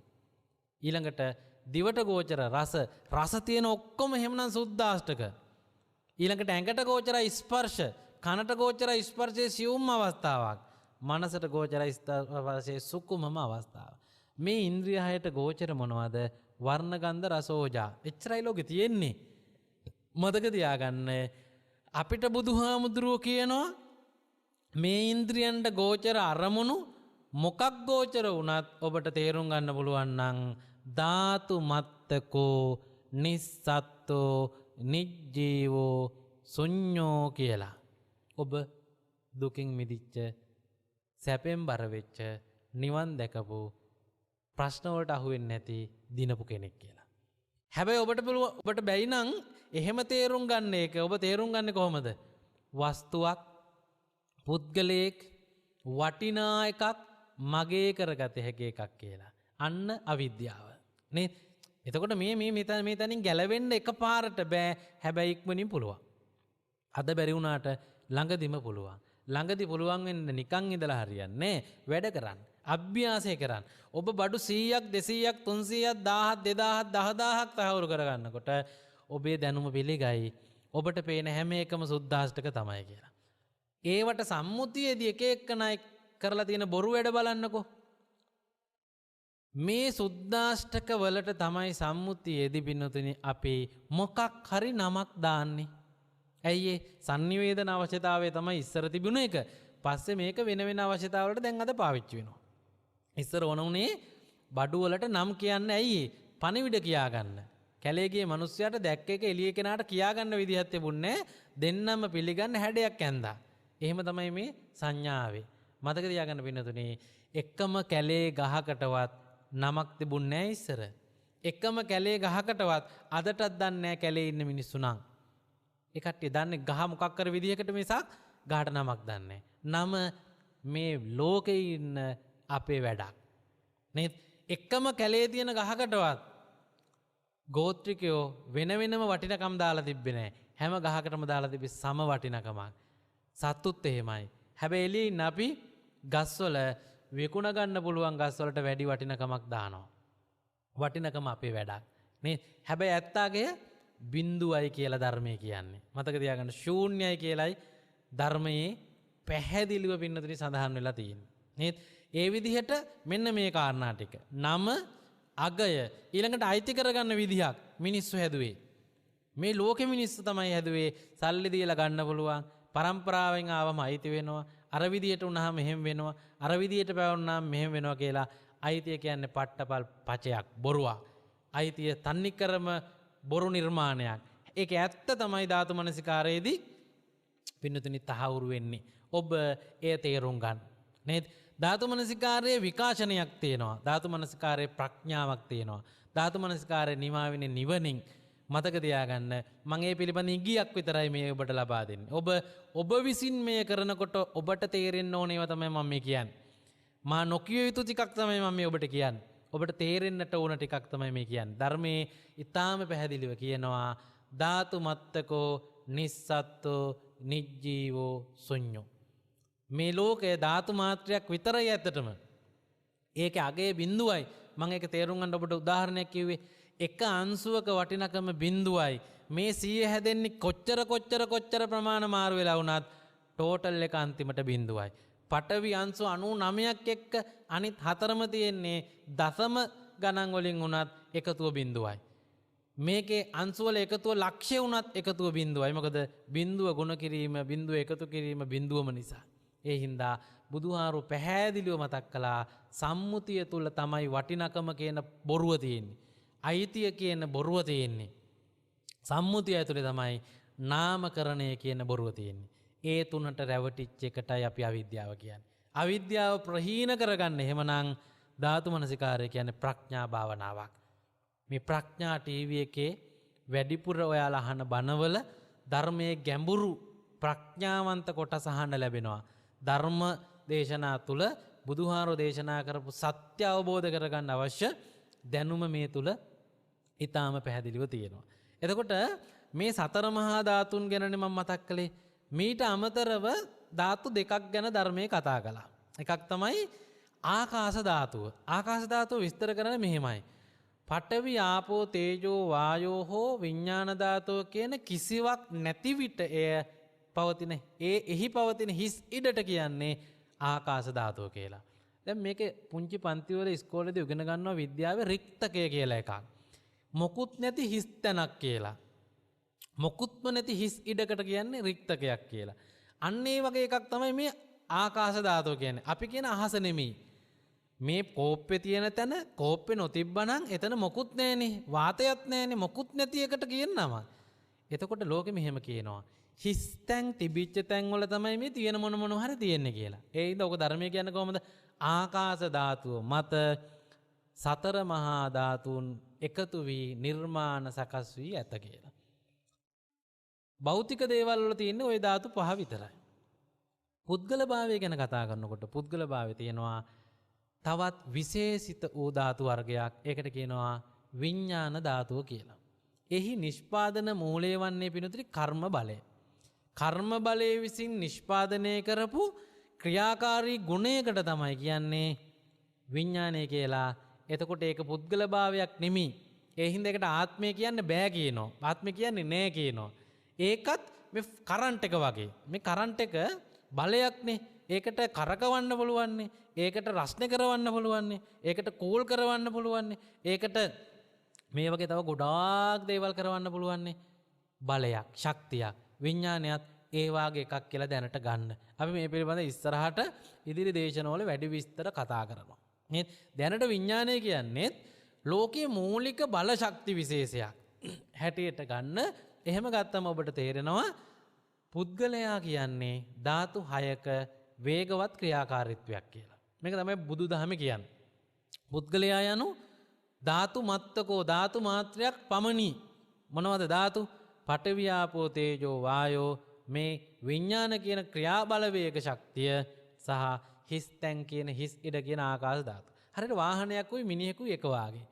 ඊළඟට දිවට ගෝචර රස තියෙන ඔක්කොම එහෙමනම් සුද්ධාෂ්ටක. ඊළඟට ඇඟට ගෝචර ස්පර්ශ කනට ගෝචර ස්පර්ශයේ සියුම් අවස්ථාවක්. මනසට ගෝචර ස්පර්ශයේ සුකුමම අවස්ථාවක්. මේ ඉන්ද්‍රිය හයට ගෝචර මොනවද? වර්ණ ගන්ධ රස ඕජා. එච්චරයි ලෝකේ තියෙන්නේ. මතක තියාගන්න. අපිට බුදුහාමුදුරුවෝ කියනවා මේ ඉන්ද්‍රියන්ට ගෝචර අරමුණු මොකක් ගෝචර වුණත් ඔබට තේරුම් ගන්න පුළුවන් නම් ධාතු මත්තකෝ නිස්සත්තෝ නිජ්ජීවෝ ශුඤ්ඤෝ කියලා. ඔබ දුකින් මිදිච්ච සැපෙන් බර වෙච්ච නිවන් දැකපු ප්‍රශ්න වලට අහු වෙන්නේ නැති දිනපු කෙනෙක් කියලා. හැබැයි ඔබට බැයි නම් එහෙම තේරුම් ගන්න එක ඔබ තේරුම් ගන්නේ කොහොමද? වස්තුවක් පුද්ගලයෙක් වටිනා එකක් මගේ කරගත හැකි එකක් කියලා. අන්න අවිද්‍යාව. නේ? එතකොට මේ තනින් ගැලවෙන්න එකපාරට බෑ. හැබැයි ඉක්මනින් පුළුවන්. අද බැරි වුණාට ළඟදිම පුළුවන්. ළඟදි පුළුවන් වෙන්න නිකන් ඉඳලා හරියන්නේ වැඩ කරන්න. අභ්‍යාසය කරන්න. ඔබ බඩු 100ක් 200ක් 300ක් 1000ක් 2000ක් 10000ක් තහවුරු කරගන්නකොට ඔබේ දැනුම පිළිගයි. ඔබට පේන හැම එකම සුද්ධාෂ්ටක තමයි කියලා. ඒවට සම්මුතියේදී එක එක්කනයි කරලා තියෙන බොරු වැඩ බලන්නකෝ. මේ සුද්ධාෂ්ටක වලට තමයි සම්මුතියේදී පින්නතුනි අපි මොකක් හරි නමක් දාන්නේ. ඇයි ඒ sannivedana අවශ්‍යතාවය තමයි ඉස්සර තිබුණ එක. පස්සේ මේක වෙන වෙන අවශ්‍යතාවලට දැන් අද පාවිච්චි වෙනවා. ඉස්සර ඕනුනේ බඩු වලට නම් කියන්නේ ඇයි? පණිවිඩ කියා ගන්න. කැලේ ගියේ මිනිස්සයාට දැක්ක එක එළිය කෙනාට කියා ගන්න විදිහක් තිබුණේ දෙන්නම පිළිගන්න හැඩයක් ඇඳා. එහෙම තමයි මේ සංඥාවේ. මතක තියාගන්න පින්නතුනේ එකම කැලේ ගහකටවත් නමක් තිබුණේ නැහැ ඉස්සර. එකම කැලේ ගහකටවත් අදටත් දන්නේ නැහැ කැලේ ඉන්න මිනිස්සු නම්. ඒ කට්ටිය දන්නේ ගහ මොකක් කර විදිහකට මිසක් ගහට නමක් දන්නේ නම මේ ලෝකේ ඉන්න අපේ වැඩක්. නේද? එකම කැලේ තියෙන ගහකටවත් ගෝත්‍රිකයෝ වෙන වෙනම වටිනකම් දාලා තිබ්බේ නැහැ. හැම ගහකටම දාලා තිබ්බේ සම වටිනකමක්. සත්තුත් එහෙමයි. හැබැයි එළියේ ඉන්න අපි ගස්වල විකුණ ගන්න පුළුවන් ගස්වලට වැඩි වටිනකමක් දානවා. වටිනකම අපේ වැඩක්. නේ? හැබැයි ඇත්තාගේ බිඳුවයි කියලා ධර්මයේ කියන්නේ. මතක තියාගන්න ශූන්‍යයි කියලයි ධර්මයේ පැහැදිලිව පින්නතුනි සඳහන් වෙලා තියෙන්නේ. නේද? ඒ විදිහට මෙන්න මේ කාරණා ටික. නම අගය ඊළඟට අයිති කරගන්න විදිහක් මිනිස්සු හැදුවේ. මේ ලෝකෙ මිනිස්සු තමයි හැදුවේ සල්ලි දීලා ගන්න පුළුවන්. පරම්පරාවෙන් ආවම අයිති වෙනවා. අර විදියට වුණාම මෙහෙම වෙනවා. අර විදියට පැවුණාම මෙහෙම වෙනවා කියලා අයිතිය කියන්නේ පට්ටපල් පචයක් බොරුවක්. අයිතිය තන්නිකරම බොරු නිර්මාණයක්. ඒක ඇත්ත තමයි ධාතු මනසිකාරයේදී පින්නතුනි තහවුරු වෙන්නේ. ඔබ එය තේරුම් ගන්න. නේද? ධාතු මනසිකාරයේ විකාශනයක් තියෙනවා. ධාතු මනසිකාරයේ ප්‍රඥාවක් තියෙනවා. ධාතු මනසිකාරයේ නිවා වෙන්නේ නිවනින්. මතක තියාගන්න මම ඒ පිළිබඳ ඉගියක් විතරයි මේ ඔබට ලබා දෙන්නේ. ඔබ විසින් මේ කරනකොට ඔබට තේරෙන්න ඕන ඒවා තමයි මම මේ කියන්නේ. මා නොකිය යුතු ටිකක් තමයි මම මේ ඔබට කියන්නේ. ඔබට තේරෙන්නට ඕන ටිකක් තමයි මේ කියන්නේ. ධර්මයේ ඊටාම පැහැදිලිව කියනවා ධාතු මත්තකෝ නිස්සත්තෝ නිජ්ජීවෝ ශුඤ්ඤෝ. මේ ලෝකයේ ධාතු මාත්‍රයක් විතරයි ඇත්තටම. ඒකේ අගයේ බිඳුවයි. මම ඒක තේරුම් ගන්න ඔබට උදාහරණයක් කිව්වේ. එක අංශුවක වටිනකම බිඳුවයි. මේ 100 හැදෙන්නේ කොච්චර ප්‍රමාණ මාරු වෙලා වුණත් ටෝටල් එක අන්තිමට බිඳුවයි. පටවි අංශු 99ක් එක්ක අනිත් හතරම තියෙන්නේ දශම ගණන් වලින් වුණත් එකතුව බිඳුවයි. මේකේ අංශු වල එකතුව ලක්ෂය වුණත් එකතුව බිඳුවයි. මොකද බිඳුව ගුණ කිරීම, බිඳුව එකතු කිරීම බිඳුවම නිසා. ඒ හින්දා බුදුහාරු පැහැදිලිව මතක් කළා සම්මුතිය තුල තමයි වටිනකම කියන බොරුව තියෙන්නේ. අයිතිය කියන බොරුව තියෙන්නේ. සම්මුතිය ඇතුලේ තමයි නාමකරණය කියන බොරුව තියෙන්නේ. ඒ තුනට රැවටිච්ච එකටයි අපි අවිද්‍යාව කියන්නේ. අවිද්‍යාව ප්‍රහීන කරගන්න එහෙමනම් ධාතු මනසිකාරය කියන්නේ ප්‍රඥා භාවනාවක්. මේ ප්‍රඥා ටීවී එකේ වැඩිපුර ඔයාලා අහන බණවල ධර්මයේ ගැඹුරු ප්‍රඥාවන්ත කොටස අහන්න ලැබෙනවා. ධර්ම දේශනා තුල බුදුහාරෝ දේශනා කරපු සත්‍ය අවබෝධ කරගන්න අවශ්‍ය දැනුම මේ තුල ඊටාම පැහැදිලිව තියෙනවා. එතකොට මේ සතර මහා ධාතුන් ගැනනේ මම මතක් කළේ. මීට අමතරව ධාතු දෙකක් ගැන ධර්මයේ කතා කළා. එකක් තමයි ආකාශ ධාතුව. ආකාශ ධාතුව විස්තර කරන්නේ මෙහෙමයි. පඨවි ආපෝ තේජෝ වායෝ හෝ විඥාන ධාතුව කියන කිසිවක් නැති විට එහි පවතින හිස් ඉඩට කියන්නේ ආකාශ ධාතුව කියලා. දැන් මේකේ පුංචි පන්ති වල ඉස්කෝලේදී ඉගෙන ගන්නවා විද්‍යාවේ රික්තකය කියලා එකක්. මොකුත් නැති හිස් තැනක් කියලා. මොකුත්ම නැති හිස් ඉඩකට කියන්නේ රික්තකයක් කියලා. අන්න ඒ වගේ එකක් තමයි මේ ආකාශ ධාතුව කියන්නේ. අපි කියන අහස නෙමෙයි. මේ කෝප්පේ තියෙන තැන කෝප්පේ නොතිබ්බනම් එතන මොකුත් නැහනේ. වාතයක් නැහනේ. මොකුත් නැති එකට කියනම. එතකොට ලෝකෙ මෙහෙම කියනවා. හිස් තැන් තිබිච්ච තැන් වල තමයි මේ තියෙන මොන හරි තියෙන්නේ කියලා. ඒ ඉතින් ඔක ධර්මයේ කියන්නේ කොහමද? ආකාශ ධාතුව මත සතර මහා ධාතුන් එකතු වී නිර්මාණ සකස් වී ඇත කියලා. භෞතික දේවල් වල තියෙන්නේ ওই ධාතු පහ විතරයි. පුද්ගල භාවය ගැන කතා කරනකොට පුද්ගල භාවය තියෙනවා තවත් විශේෂිත වූ ධාතු වර්ගයක්. ඒකට කියනවා විඥාන ධාතුව කියලා. එහි නිෂ්පාදන මූලය වන්නේ පිනුතුනි කර්ම බලය. කර්ම බලය විසින් නිෂ්පාදනය කරපු ක්‍රියාකාරී ගුණයකට තමයි කියන්නේ විඥානය කියලා. එතකොට ඒක පුද්ගල භාවයක් නෙමෙයි. ඒ හින්දා ඒකට ආත්මය කියන්න බෑ කියනවා. ආත්මය කියන්නේ නෑ කියනවා. ඒකත් මේ කරන්ට් එක වගේ. මේ කරන්ට් එක බලයක්නේ. ඒකට කරකවන්න පුළුවන්නේ. ඒකට රස්නේ කරවන්න පුළුවන්නේ. ඒකට කූල් කරවන්න පුළුවන්නේ. ඒකට මේ වගේ තව ගොඩාක් දේවල් කරවන්න පුළුවන්නේ. බලයක්, ශක්තියක්, විඥානයත් ඒ වාගේ එකක් කියලා දැනට ගන්න. අපි මේ පිළිබඳ ඉස්සරහට ඉදිරි දේශනවල වැඩි විස්තර කතා කරනවා. නේද? දැනට විඥානය කියන්නේ ලෝකයේ මූලික බල ශක්ති විශේෂයක් හැටියට ගන්න. එහෙම ගත්තම ඔබට තේරෙනවා පුද්ගලයා කියන්නේ ධාතු 6ක වේගවත් ක්‍රියාකාරීත්වයක් කියලා. මේක තමයි බුදුදහමේ කියන්නේ. පුද්ගලයා යනු ධාතු මත්තකෝ ධාතු මාත්‍රයක් පමණි. මොනවද ධාතු? පඨවි ආපෝ තේජෝ වායෝ මේ විඥාන කියන ක්‍රියාබල වේග ශක්තිය සහ හිස් තැන් කියන හිස් ඉඩ කියන ආකාශ ධාතු. හරියට වාහනයක් උයි මිනිහෙකුයි එක වාගේ.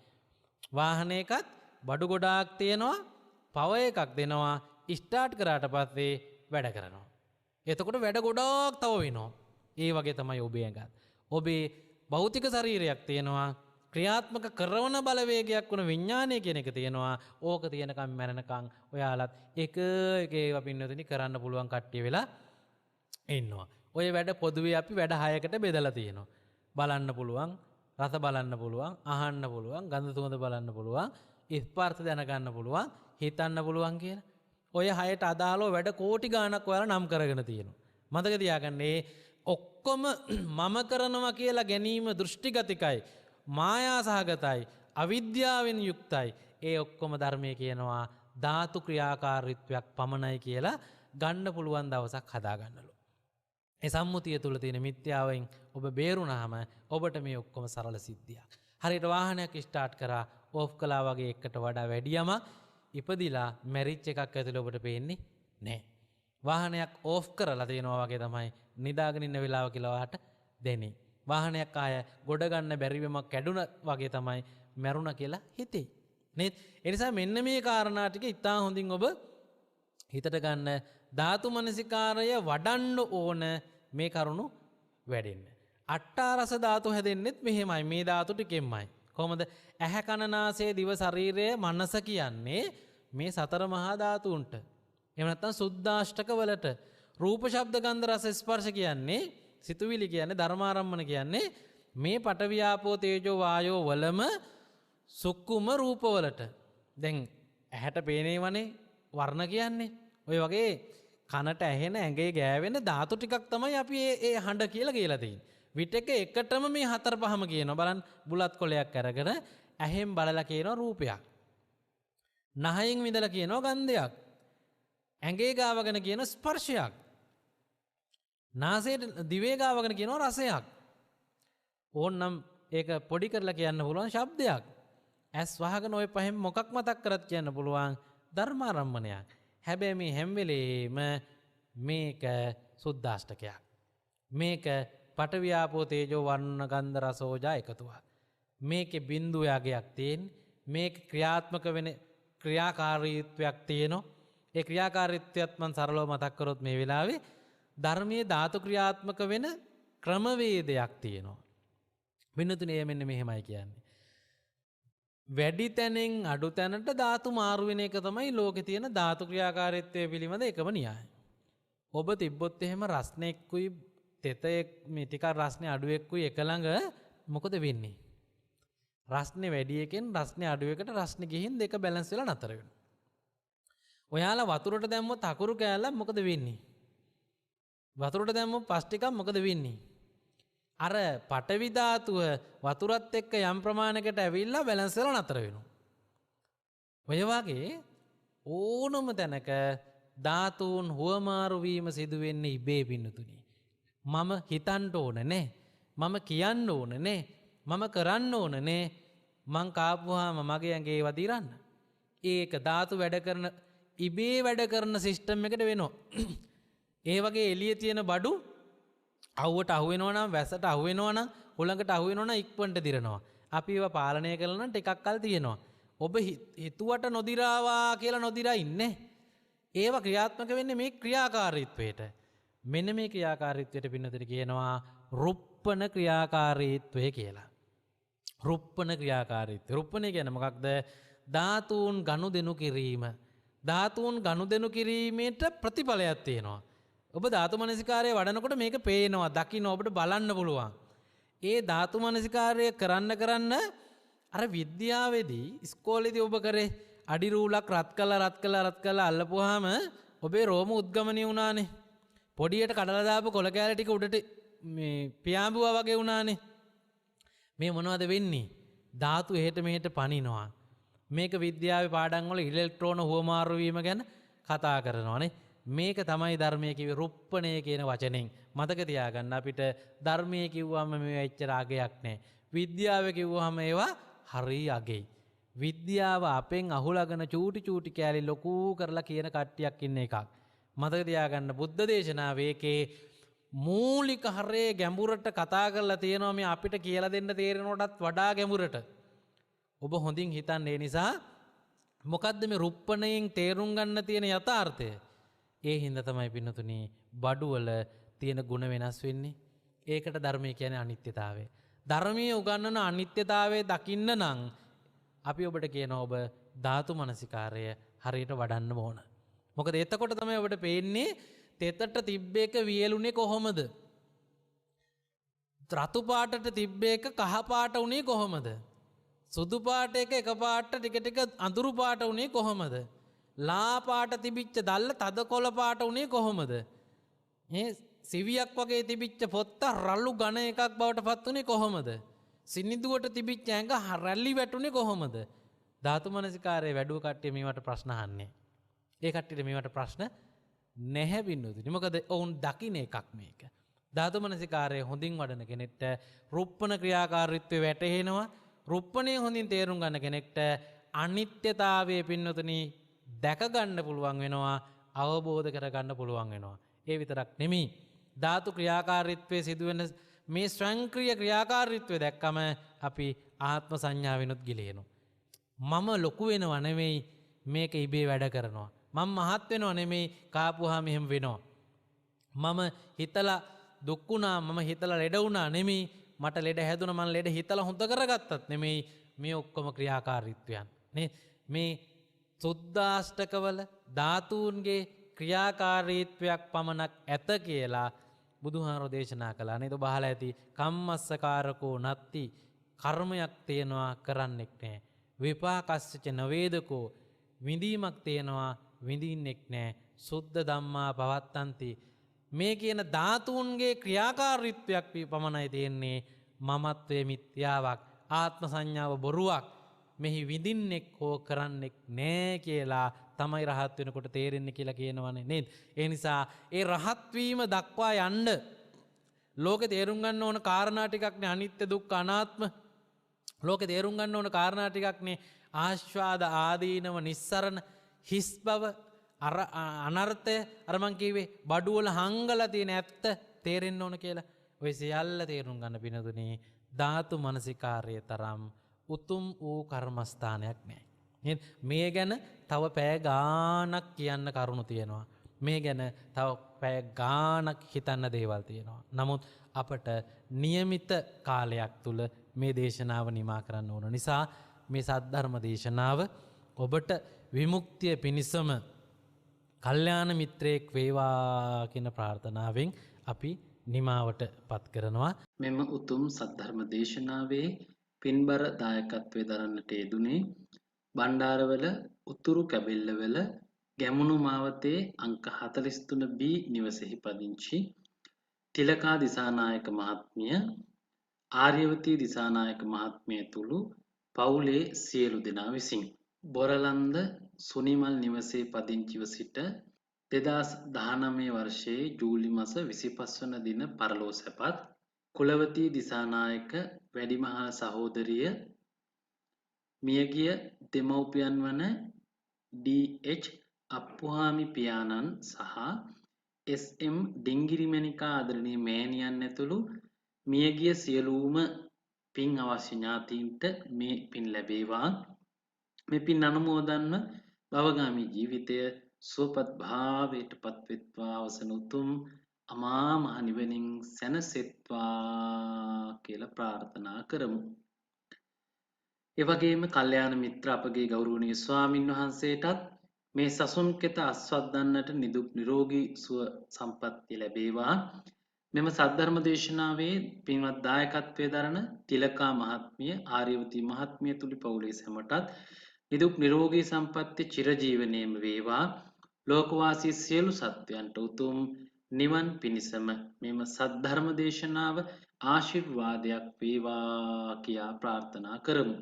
වාහනයකත් බඩු ගොඩාක් තියෙනවා, පව එකක් දෙනවා, ස්ටාර්ට් කරාට පස්සේ වැඩ කරනවා. එතකොට වැඩ ගොඩාක් තව වෙනවා. ඒ වගේ තමයි ඔබේ ඇඟත්. ඔබේ භෞතික ශරීරයක් තියෙනවා, ක්‍රියාත්මක කරන බලවේගයක් වුණ විඥානය කියන එක තියෙනවා. ඕක තියෙනකම් මැරෙනකම් ඔයාලත් එක ඒවා පින්නතුනි කරන්න පුළුවන් කට්ටිය වෙලා ඉන්නවා. ඔය වැඩ පොදුවේ අපි වැඩ 6කට බෙදලා තියෙනවා. බලන්න පුළුවන්, රස බලන්න පුළුවන්, අහන්න පුළුවන්, ගඳ සුවඳ බලන්න පුළුවන්, ස්පර්ශ දැනගන්න පුළුවන්, හිතන්න පුළුවන් කියලා. ඔය 6ට අදාළව වැඩ කෝටි ගාණක් ඔයාලා නම් කරගෙන තියෙනවා. මතක තියාගන්න මේ ඔක්කොම මම කරනවා කියලා ගැනීම දෘෂ්ටිගතිකයි, මායා සහගතයි, අවිද්‍යාවෙන් යුක්තයි. ඒ ඔක්කොම ධර්මයේ කියනවා ධාතු ක්‍රියාකාරීත්වයක් පමණයි කියලා ගන්න පුළුවන් දවසක් හදාගන්නලු. ඒ සම්මුතිය තුළ තියෙන මිත්‍යාවෙන් ඔබ බේරුණාම ඔබට මේ ඔක්කොම සරල සිද්ධියක්. හරියට වාහනයක් ස්ටාර්ට් කරා ඕෆ් කළා වගේ එකට වඩා වැඩියම ඉපදිලා මැරිච් එකක් ඇතුළේ ඔබට පේන්නේ නැහැ. වාහනයක් ඕෆ් කරලා තියෙනවා වගේ තමයි නිදාගෙන ඉන්න වෙලාව කියලා ඔයාට දැනේ. වාහනයක් ආය ගොඩ ගන්න බැරිවම කැඩුන වගේ තමයි මැරුණා කියලා හිතේ. නේද? ඒ නිසා මෙන්න මේ කාරණා ටික ඉතා හොඳින් ඔබ හිතට ගන්න. ධාතු මනසිකාරය වඩන්න ඕන මේ කරුණු වැඩෙන්න. අට්ඨාරස ධාතු හැදෙන්නෙත් මෙහෙමයි. මේ ධාතු ටිකෙන්මයි. කොහොමද? ඇහැ කන නාසය දිව ශරීරය මනස කියන්නේ මේ සතර මහා ධාතුන්ට. එහෙම නැත්නම් සුද්ධාෂ්ටක වලට. රූප ශබ්ද ගන්ධ රස ස්පර්ශ කියන්නේ, සිතුවිලි කියන්නේ, ධර්මාරම්මන කියන්නේ මේ පඨවි ආපෝ තේජෝ වායෝ වලම සුක්කුම රූප වලට. දැන් ඇහැට පේනේවනේ වර්ණ කියන්නේ. ඔය වගේ කනට ඇහෙන ඇඟේ ගෑවෙන ධාතු ටිකක් තමයි අපි ඒ හඬ කියලා තියෙන්නේ. විටක එකටම මේ හතර පහම කියනවා. බලන්න, බුලත් කොලයක් අරගෙන ඇහෙන් බලලා කියනවා රූපයක්. නහයෙන් විඳලා කියනවා ගන්ධයක්. ඇඟේ ගාවගෙන කියන ස්පර්ශයක්. නාසයට දිවේ ගාවගෙන කියනවා රසයක්. ඕන්නම් ඒක පොඩි කරලා කියන්න පුළුවන් ශබ්දයක්. ඇස් වහගෙන ওই පහෙන් මොකක් මතක් කරත් කියන්න පුළුවන් ධර්මාරම්මණයක්. හැබැයි මේ හැම වෙලේම මේක සුද්ධාෂ්ටකයක්. මේක පඨවි ආපෝ තේජෝ වර්ණ ගන්ධ රස ඕජා එකතුවක්. මේකේ බිඳු යගයක් තියෙන. මේක ක්‍රියාත්මක වෙන ක්‍රියාකාරීත්වයක් තියෙනවා. ඒ ක්‍රියාකාරීත්වයත් මම සරලව මතක් කරොත් මේ වෙලාවේ ධර්මයේ ධාතු ක්‍රියාත්මක වෙන ක්‍රමවේදයක් තියෙනවා. වෙනතුනේ මෙන්න මෙහෙමයි කියන්නේ. වැඩි තැනෙන් අඩු තැනට ධාතු මාරු වෙන එක තමයි ලෝකේ තියෙන ධාතු ක්‍රියාකාරීත්වය පිළිබඳ එකම න්‍යායය. ඔබ තිබ්බොත් එහෙම රස්නෙක්කුයි තෙතෙක් මේ ටිකක් රස්නේ අඩු එක්කුයි එක ළඟ මොකද වෙන්නේ? රස්නේ වැඩි එකෙන් රස්නේ අඩු එකට රස්නේ ගිහින් දෙක බැලන්ස් වෙලා නතර වෙනවා. ඔයාලා වතුරට දැම්මොත් අකුරු කෑල්ලක් මොකද වෙන්නේ? වතුරට දැම්මොත් පස් ටිකක් මොකද වෙන්නේ? අර පඨවි ධාතුව වතුරත් එක්ක යම් ප්‍රමාණයකට ඇවිල්ලා බැලන්ස් වෙලා නතර වෙනවා. ඔය වගේ ඕනම තැනක ධාතුන් හුවමාරු වීම සිදු වෙන්නේ ඉබේ පින්නතුනි. මම හිතන්න ඕන නේ. මම කියන්න ඕන නේ. මම කරන්න ඕන නේ. මං කාපුවාම මගේ ඇඟේ ඒවා දිරන්න. ඒක ධාතු වැඩ කරන ඉබේ වැඩ කරන සිස්ටම් එකට වෙනවා. ඒ වගේ එළියේ තියෙන බඩු අවුවට අහු වෙනවා නම්, වැසට අහු වෙනවා නම්, හුළඟට අහු වෙනවා නම් ඉක්මනට දිරනවා. අපි ඒවා පාලනය කරලා නම් ටිකක් කල් තියෙනවා. ඔබ හිතුවට නොදිරාවා කියලා නොදිරා ඉන්නේ. ඒවා ක්‍රියාත්මක වෙන්නේ මේ ක්‍රියාකාරීත්වයට. මෙන්න මේ ක්‍රියාකාරීත්වයට පින්නතට කියනවා රුප්පන ක්‍රියාකාරීත්වය කියලා. රුප්පන ක්‍රියාකාරීත්වය. රුප්පණය කියන්නේ මොකක්ද? ධාතුන් ගනුදෙනු කිරීම. ධාතුන් ගනුදෙනු කිරීමේට ප්‍රතිඵලයක් තියෙනවා. ඔබ ධාතු මනසිකාරය වඩනකොට මේක පේනවා, දකින්න, ඔබට බලන්න පුළුවන්. ඒ ධාතු මනසිකාරය කරන්න අර විද්‍යාවේදී ඉස්කෝලේදී ඔබ කරේ අඩි රූලක් රත් කළා අල්ලපුවාම ඔබේ රෝම උද්ගමනය වුණානේ. පොඩියට කඩලා දාපු කොළ කෑල්ල ටික උඩට මේ පියාඹුවා වගේ වුණානේ. මේ මොනවද වෙන්නේ? ධාතු එහෙට මෙහෙට පනිනවා. මේක විද්‍යාවේ පාඩම් වල ඉලෙක්ට්‍රෝන හුවමාරු වීම ගැන කතා කරනවානේ. මේක තමයි ධර්මයේ කිව්වේ රුප්පණය කියන වචනෙන්. මතක තියාගන්න, අපිට ධර්මයේ කිව්වම මේවා එච්චර අගයක් නැහැ. විද්‍යාව කිව්වම ඒවා හරි අගෙයි. විද්‍යාව අපෙන් අහුලගෙන චූටි කෑලි ලොකු කරලා කියන කට්ටියක් ඉන්න එකක්. මතක තියාගන්න, බුද්ධ දේශනාවේ ඒකේ මූලික හරේ ගැඹුරට කතා කරලා තියෙනවා. මේ අපිට කියලා දෙන්න තේරෙනකොටත් වඩා ගැඹුරට. ඔබ හොඳින් හිතන්න. ඒ නිසා මොකද්ද මේ රුප්පණයෙන් තේරුම් ගන්න තියෙන යථාර්ථය? ඒ හින්දා තමයි පින්නතුනි බඩු වල තියෙන ಗುಣ වෙනස් වෙන්නේ. ඒකට ධර්මය කියන්නේ අනිත්‍යතාවය. ධර්මයේ උගන්වන අනිත්‍යතාවය දකින්න නම් අපි ඔබට කියනවා ඔබ ධාතු මනසිකාරය හරියට වඩන්න ඕන. මොකද එතකොට තමයි ඔබට පේන්නේ තෙතට තිබ්බ එක වියලුනේ කොහොමද? රතු පාටට තිබ්බ එක කහ පාට උනේ කොහොමද? සුදු පාට එක පාට ටික ටික අඳුරු පාට උනේ කොහොමද? ලා පාට තිබිච්ච දැල්ල තද කොළ පාට උනේ කොහොමද? සිවියක් වගේ තිබිච්ච පොත්ත රළු ඝන එකක් බවට පත් උනේ කොහොමද? සිනිදුවට තිබිච්ච ඇඟ රැලි වැටුනේ කොහොමද? ධාතු මනසිකාරයේ වැඩුව කට්ටිය මේවට ප්‍රශ්න අහන්නේ. ඒ කට්ටියට මේවට ප්‍රශ්න නැහැ බින්දුවනි. මොකද ඔවුන් දකින්න එකක් මේක. ධාතු මනසිකාරයේ හොඳින් වඩන කෙනෙක්ට රුප්පණ ක්‍රියාකාරීත්වය වැටහෙනවා. රුප්පණේ හොඳින් තේරුම් ගන්න කෙනෙක්ට අනිත්‍යතාවයේ පින්නතුනි දැක ගන්න පුළුවන් වෙනවා, අවබෝධ කර ගන්න පුළුවන් වෙනවා. ඒ විතරක් නෙමෙයි. ධාතු ක්‍රියාකාරීත්වයේ සිදුවෙන මේ ස්වයංක්‍රීය ක්‍රියාකාරීත්වය දැක්කම අපි ආත්ම සංඥාවෙනුත් ගිලිනවා. මම ලොකු වෙනව නෙමෙයි මේක ඉබේ වැඩ කරනවා. මම මහත් වෙනව නෙමෙයි කාපුවාම එහෙම වෙනවා. මම හිතලා දුක් වුණා, මම හිතලා ලෙඩ වුණා නෙමෙයි, මට ලෙඩ හැදුණා, මම ලෙඩ හිතලා හොඳ කරගත්තත් නෙමෙයි. මේ ඔක්කොම ක්‍රියාකාරීත්වයන් නේ. මේ සුද්දාෂ්ටකවල ධාතුන්ගේ ක්‍රියාකාරීත්වයක් පමණක් ඇත කියලා බුදුහාරෝ දේශනා කළා නේද? ඔබ අහලා ඇති කම්මස්සකාරකෝ නත්ති, කර්මයක් තියනවා කරන්නෙක් නැහැ. විපාකස්සච නවේදකෝ, විඳීමක් තියනවා විඳින්නෙක් නැහැ. සුද්ධ ධම්මා පවත්තන්ති, මේ කියන ධාතුන්ගේ ක්‍රියාකාරීත්වයක් පමණයි තියෙන්නේ. මමත්වයේ මිත්‍යාවක්, ආත්ම සංඥාව බොරුවක්, මෙහි විඳින්නෙක් හෝ කරන්නෙක් නෑ කියලා තමයි රහත් වෙනකොට තේරෙන්නේ කියලා කියනවනේ නේද? ඒ නිසා ඒ රහත් වීම දක්වා යන්න ලෝකේ තේරුම් ගන්න ඕන කාරණා ටිකක් නේ අනිත්‍ය දුක්ඛ අනාත්ම. ලෝකේ තේරුම් ගන්න ඕන කාරණා ටිකක් නේ ආස්වාද ආදීනව නිස්සරණ හිස් බව අනර්ථය. අර මං කිව්වේ බඩු වල හංගලා තියෙන ඇත්ත තේරෙන්න ඕන කියලා. ඔය සියල්ල තේරුම් ගන්න පිනදුනේ ධාතු මනසිකාර්යය තරම් උතුම් වූ කර්මස්ථානයක් නැහැ. මේ ගැන තව පැය ගාණක් කියන්න කරුණු තියෙනවා. මේ ගැන තව පැය ගාණක් හිතන්න දේවල් තියෙනවා. නමුත් අපට નિયમિત කාලයක් තුල මේ දේශනාව නිමා කරන්න ඕන නිසා මේ සද්ධර්ම දේශනාව ඔබට විමුක්තිය පිණිසම කල්යාණ මිත්‍රයෙක් වේවා කියන ප්‍රාර්ථනාවෙන් අපි නිමාවට පත් කරනවා. මෙම උතුම් සද්ධර්ම දේශනාවේ පින්බර දායකත්වයේ දරන්නට යෙදුනේ බණ්ඩාරවල උතුරු කැබිල්ලවල ගැමුණු මාවතේ අංක 43B නිවසෙහි පදිංචි තිලකා දිසානායක මහත්මිය, ආර්යවතී දිසානායක මහත්මිය ඇතුළු පවුලේ සියලු දෙනා විසින් බොරලන්ද සුනිමල් නිවසේ පදිංචිව සිට 2019 වර්ෂයේ ජූලි මාස 25 වන දින පරලෝ සැපත් කුලවතී දිසානායක වැඩිමහල් සහෝදරිය, මියගිය දෙමව්පියන් වන ඩී.එච්. අප්පුහාමි පියාණන් සහ එස්.එම්. ඩිංගිරිමැණිකා ආදරණීය මෑණියන් ඇතුළු මියගිය සියලුම පින් අවශ්‍ය ඥාතීන්ට මේ පින් ලැබේවා. මේ පින් අනුමෝදන්ව භවගාමී ජීවිතය සුවපත් භාවයට පත්වෙත්වා, අවසන උතුම් අමා මහ නිවනින් සැනසෙත්වා කියලා ප්‍රාර්ථනා කරමු. ඒ වගේම කල්යාණ මිත්‍ර අපගේ ගෞරවනීය ස්වාමින් වහන්සේටත් මේ සසුන් කෙත අස්වද්දන්නට නිදුක් නිරෝගී සුව සම්පන්නිය ලැබේවා. මෙම සද්ධර්ම දේශනාවේ පින්වත් දායකත්වයේ දරන තිලකා මහත්මිය, ආර්යවතී මහත්මිය තුලි පවුලේ සැමටත් නිදුක් නිරෝගී සම්පන්නිය චිරජීවනයේම වේවා. ලෝකවාසී සියලු සත්වයන්ට උතුම් නිවන් පිණිසම මෙම සද්ධර්ම දේශනාව ආශිර්වාදයක් වේවා කියා ප්‍රාර්ථනා කරමු.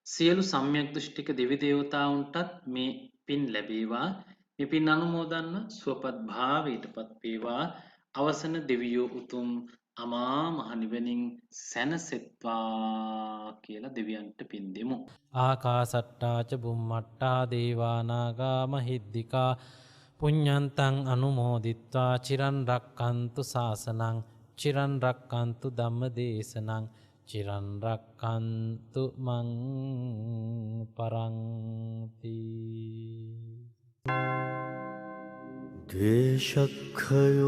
සියලු සම්‍යක් දෘෂ්ටික දෙවි දේවතාවුන්ටත් මේ පින් ලැබේවා. මේ පින් අනුමෝදන්ව සුවපත් භාවයටපත් වේවා. අවසන දෙවියෝ උතුම් අමා මහ නිවනින් සැනසෙත්වා කියලා දෙවියන්ට පින් දෙමු. ආකාසට්ටා ච බුම්මට්ටා දේවා නාග මහිද්దికා පුඤ්ඤන්තං අනුමෝදිත්වා චිරන් රක්칸තු ශාසනං චිරන් රක්칸තු ධම්ම දේශනං චිරන් රක්칸තු මං පරන්ති. දේශක්ඛයෝ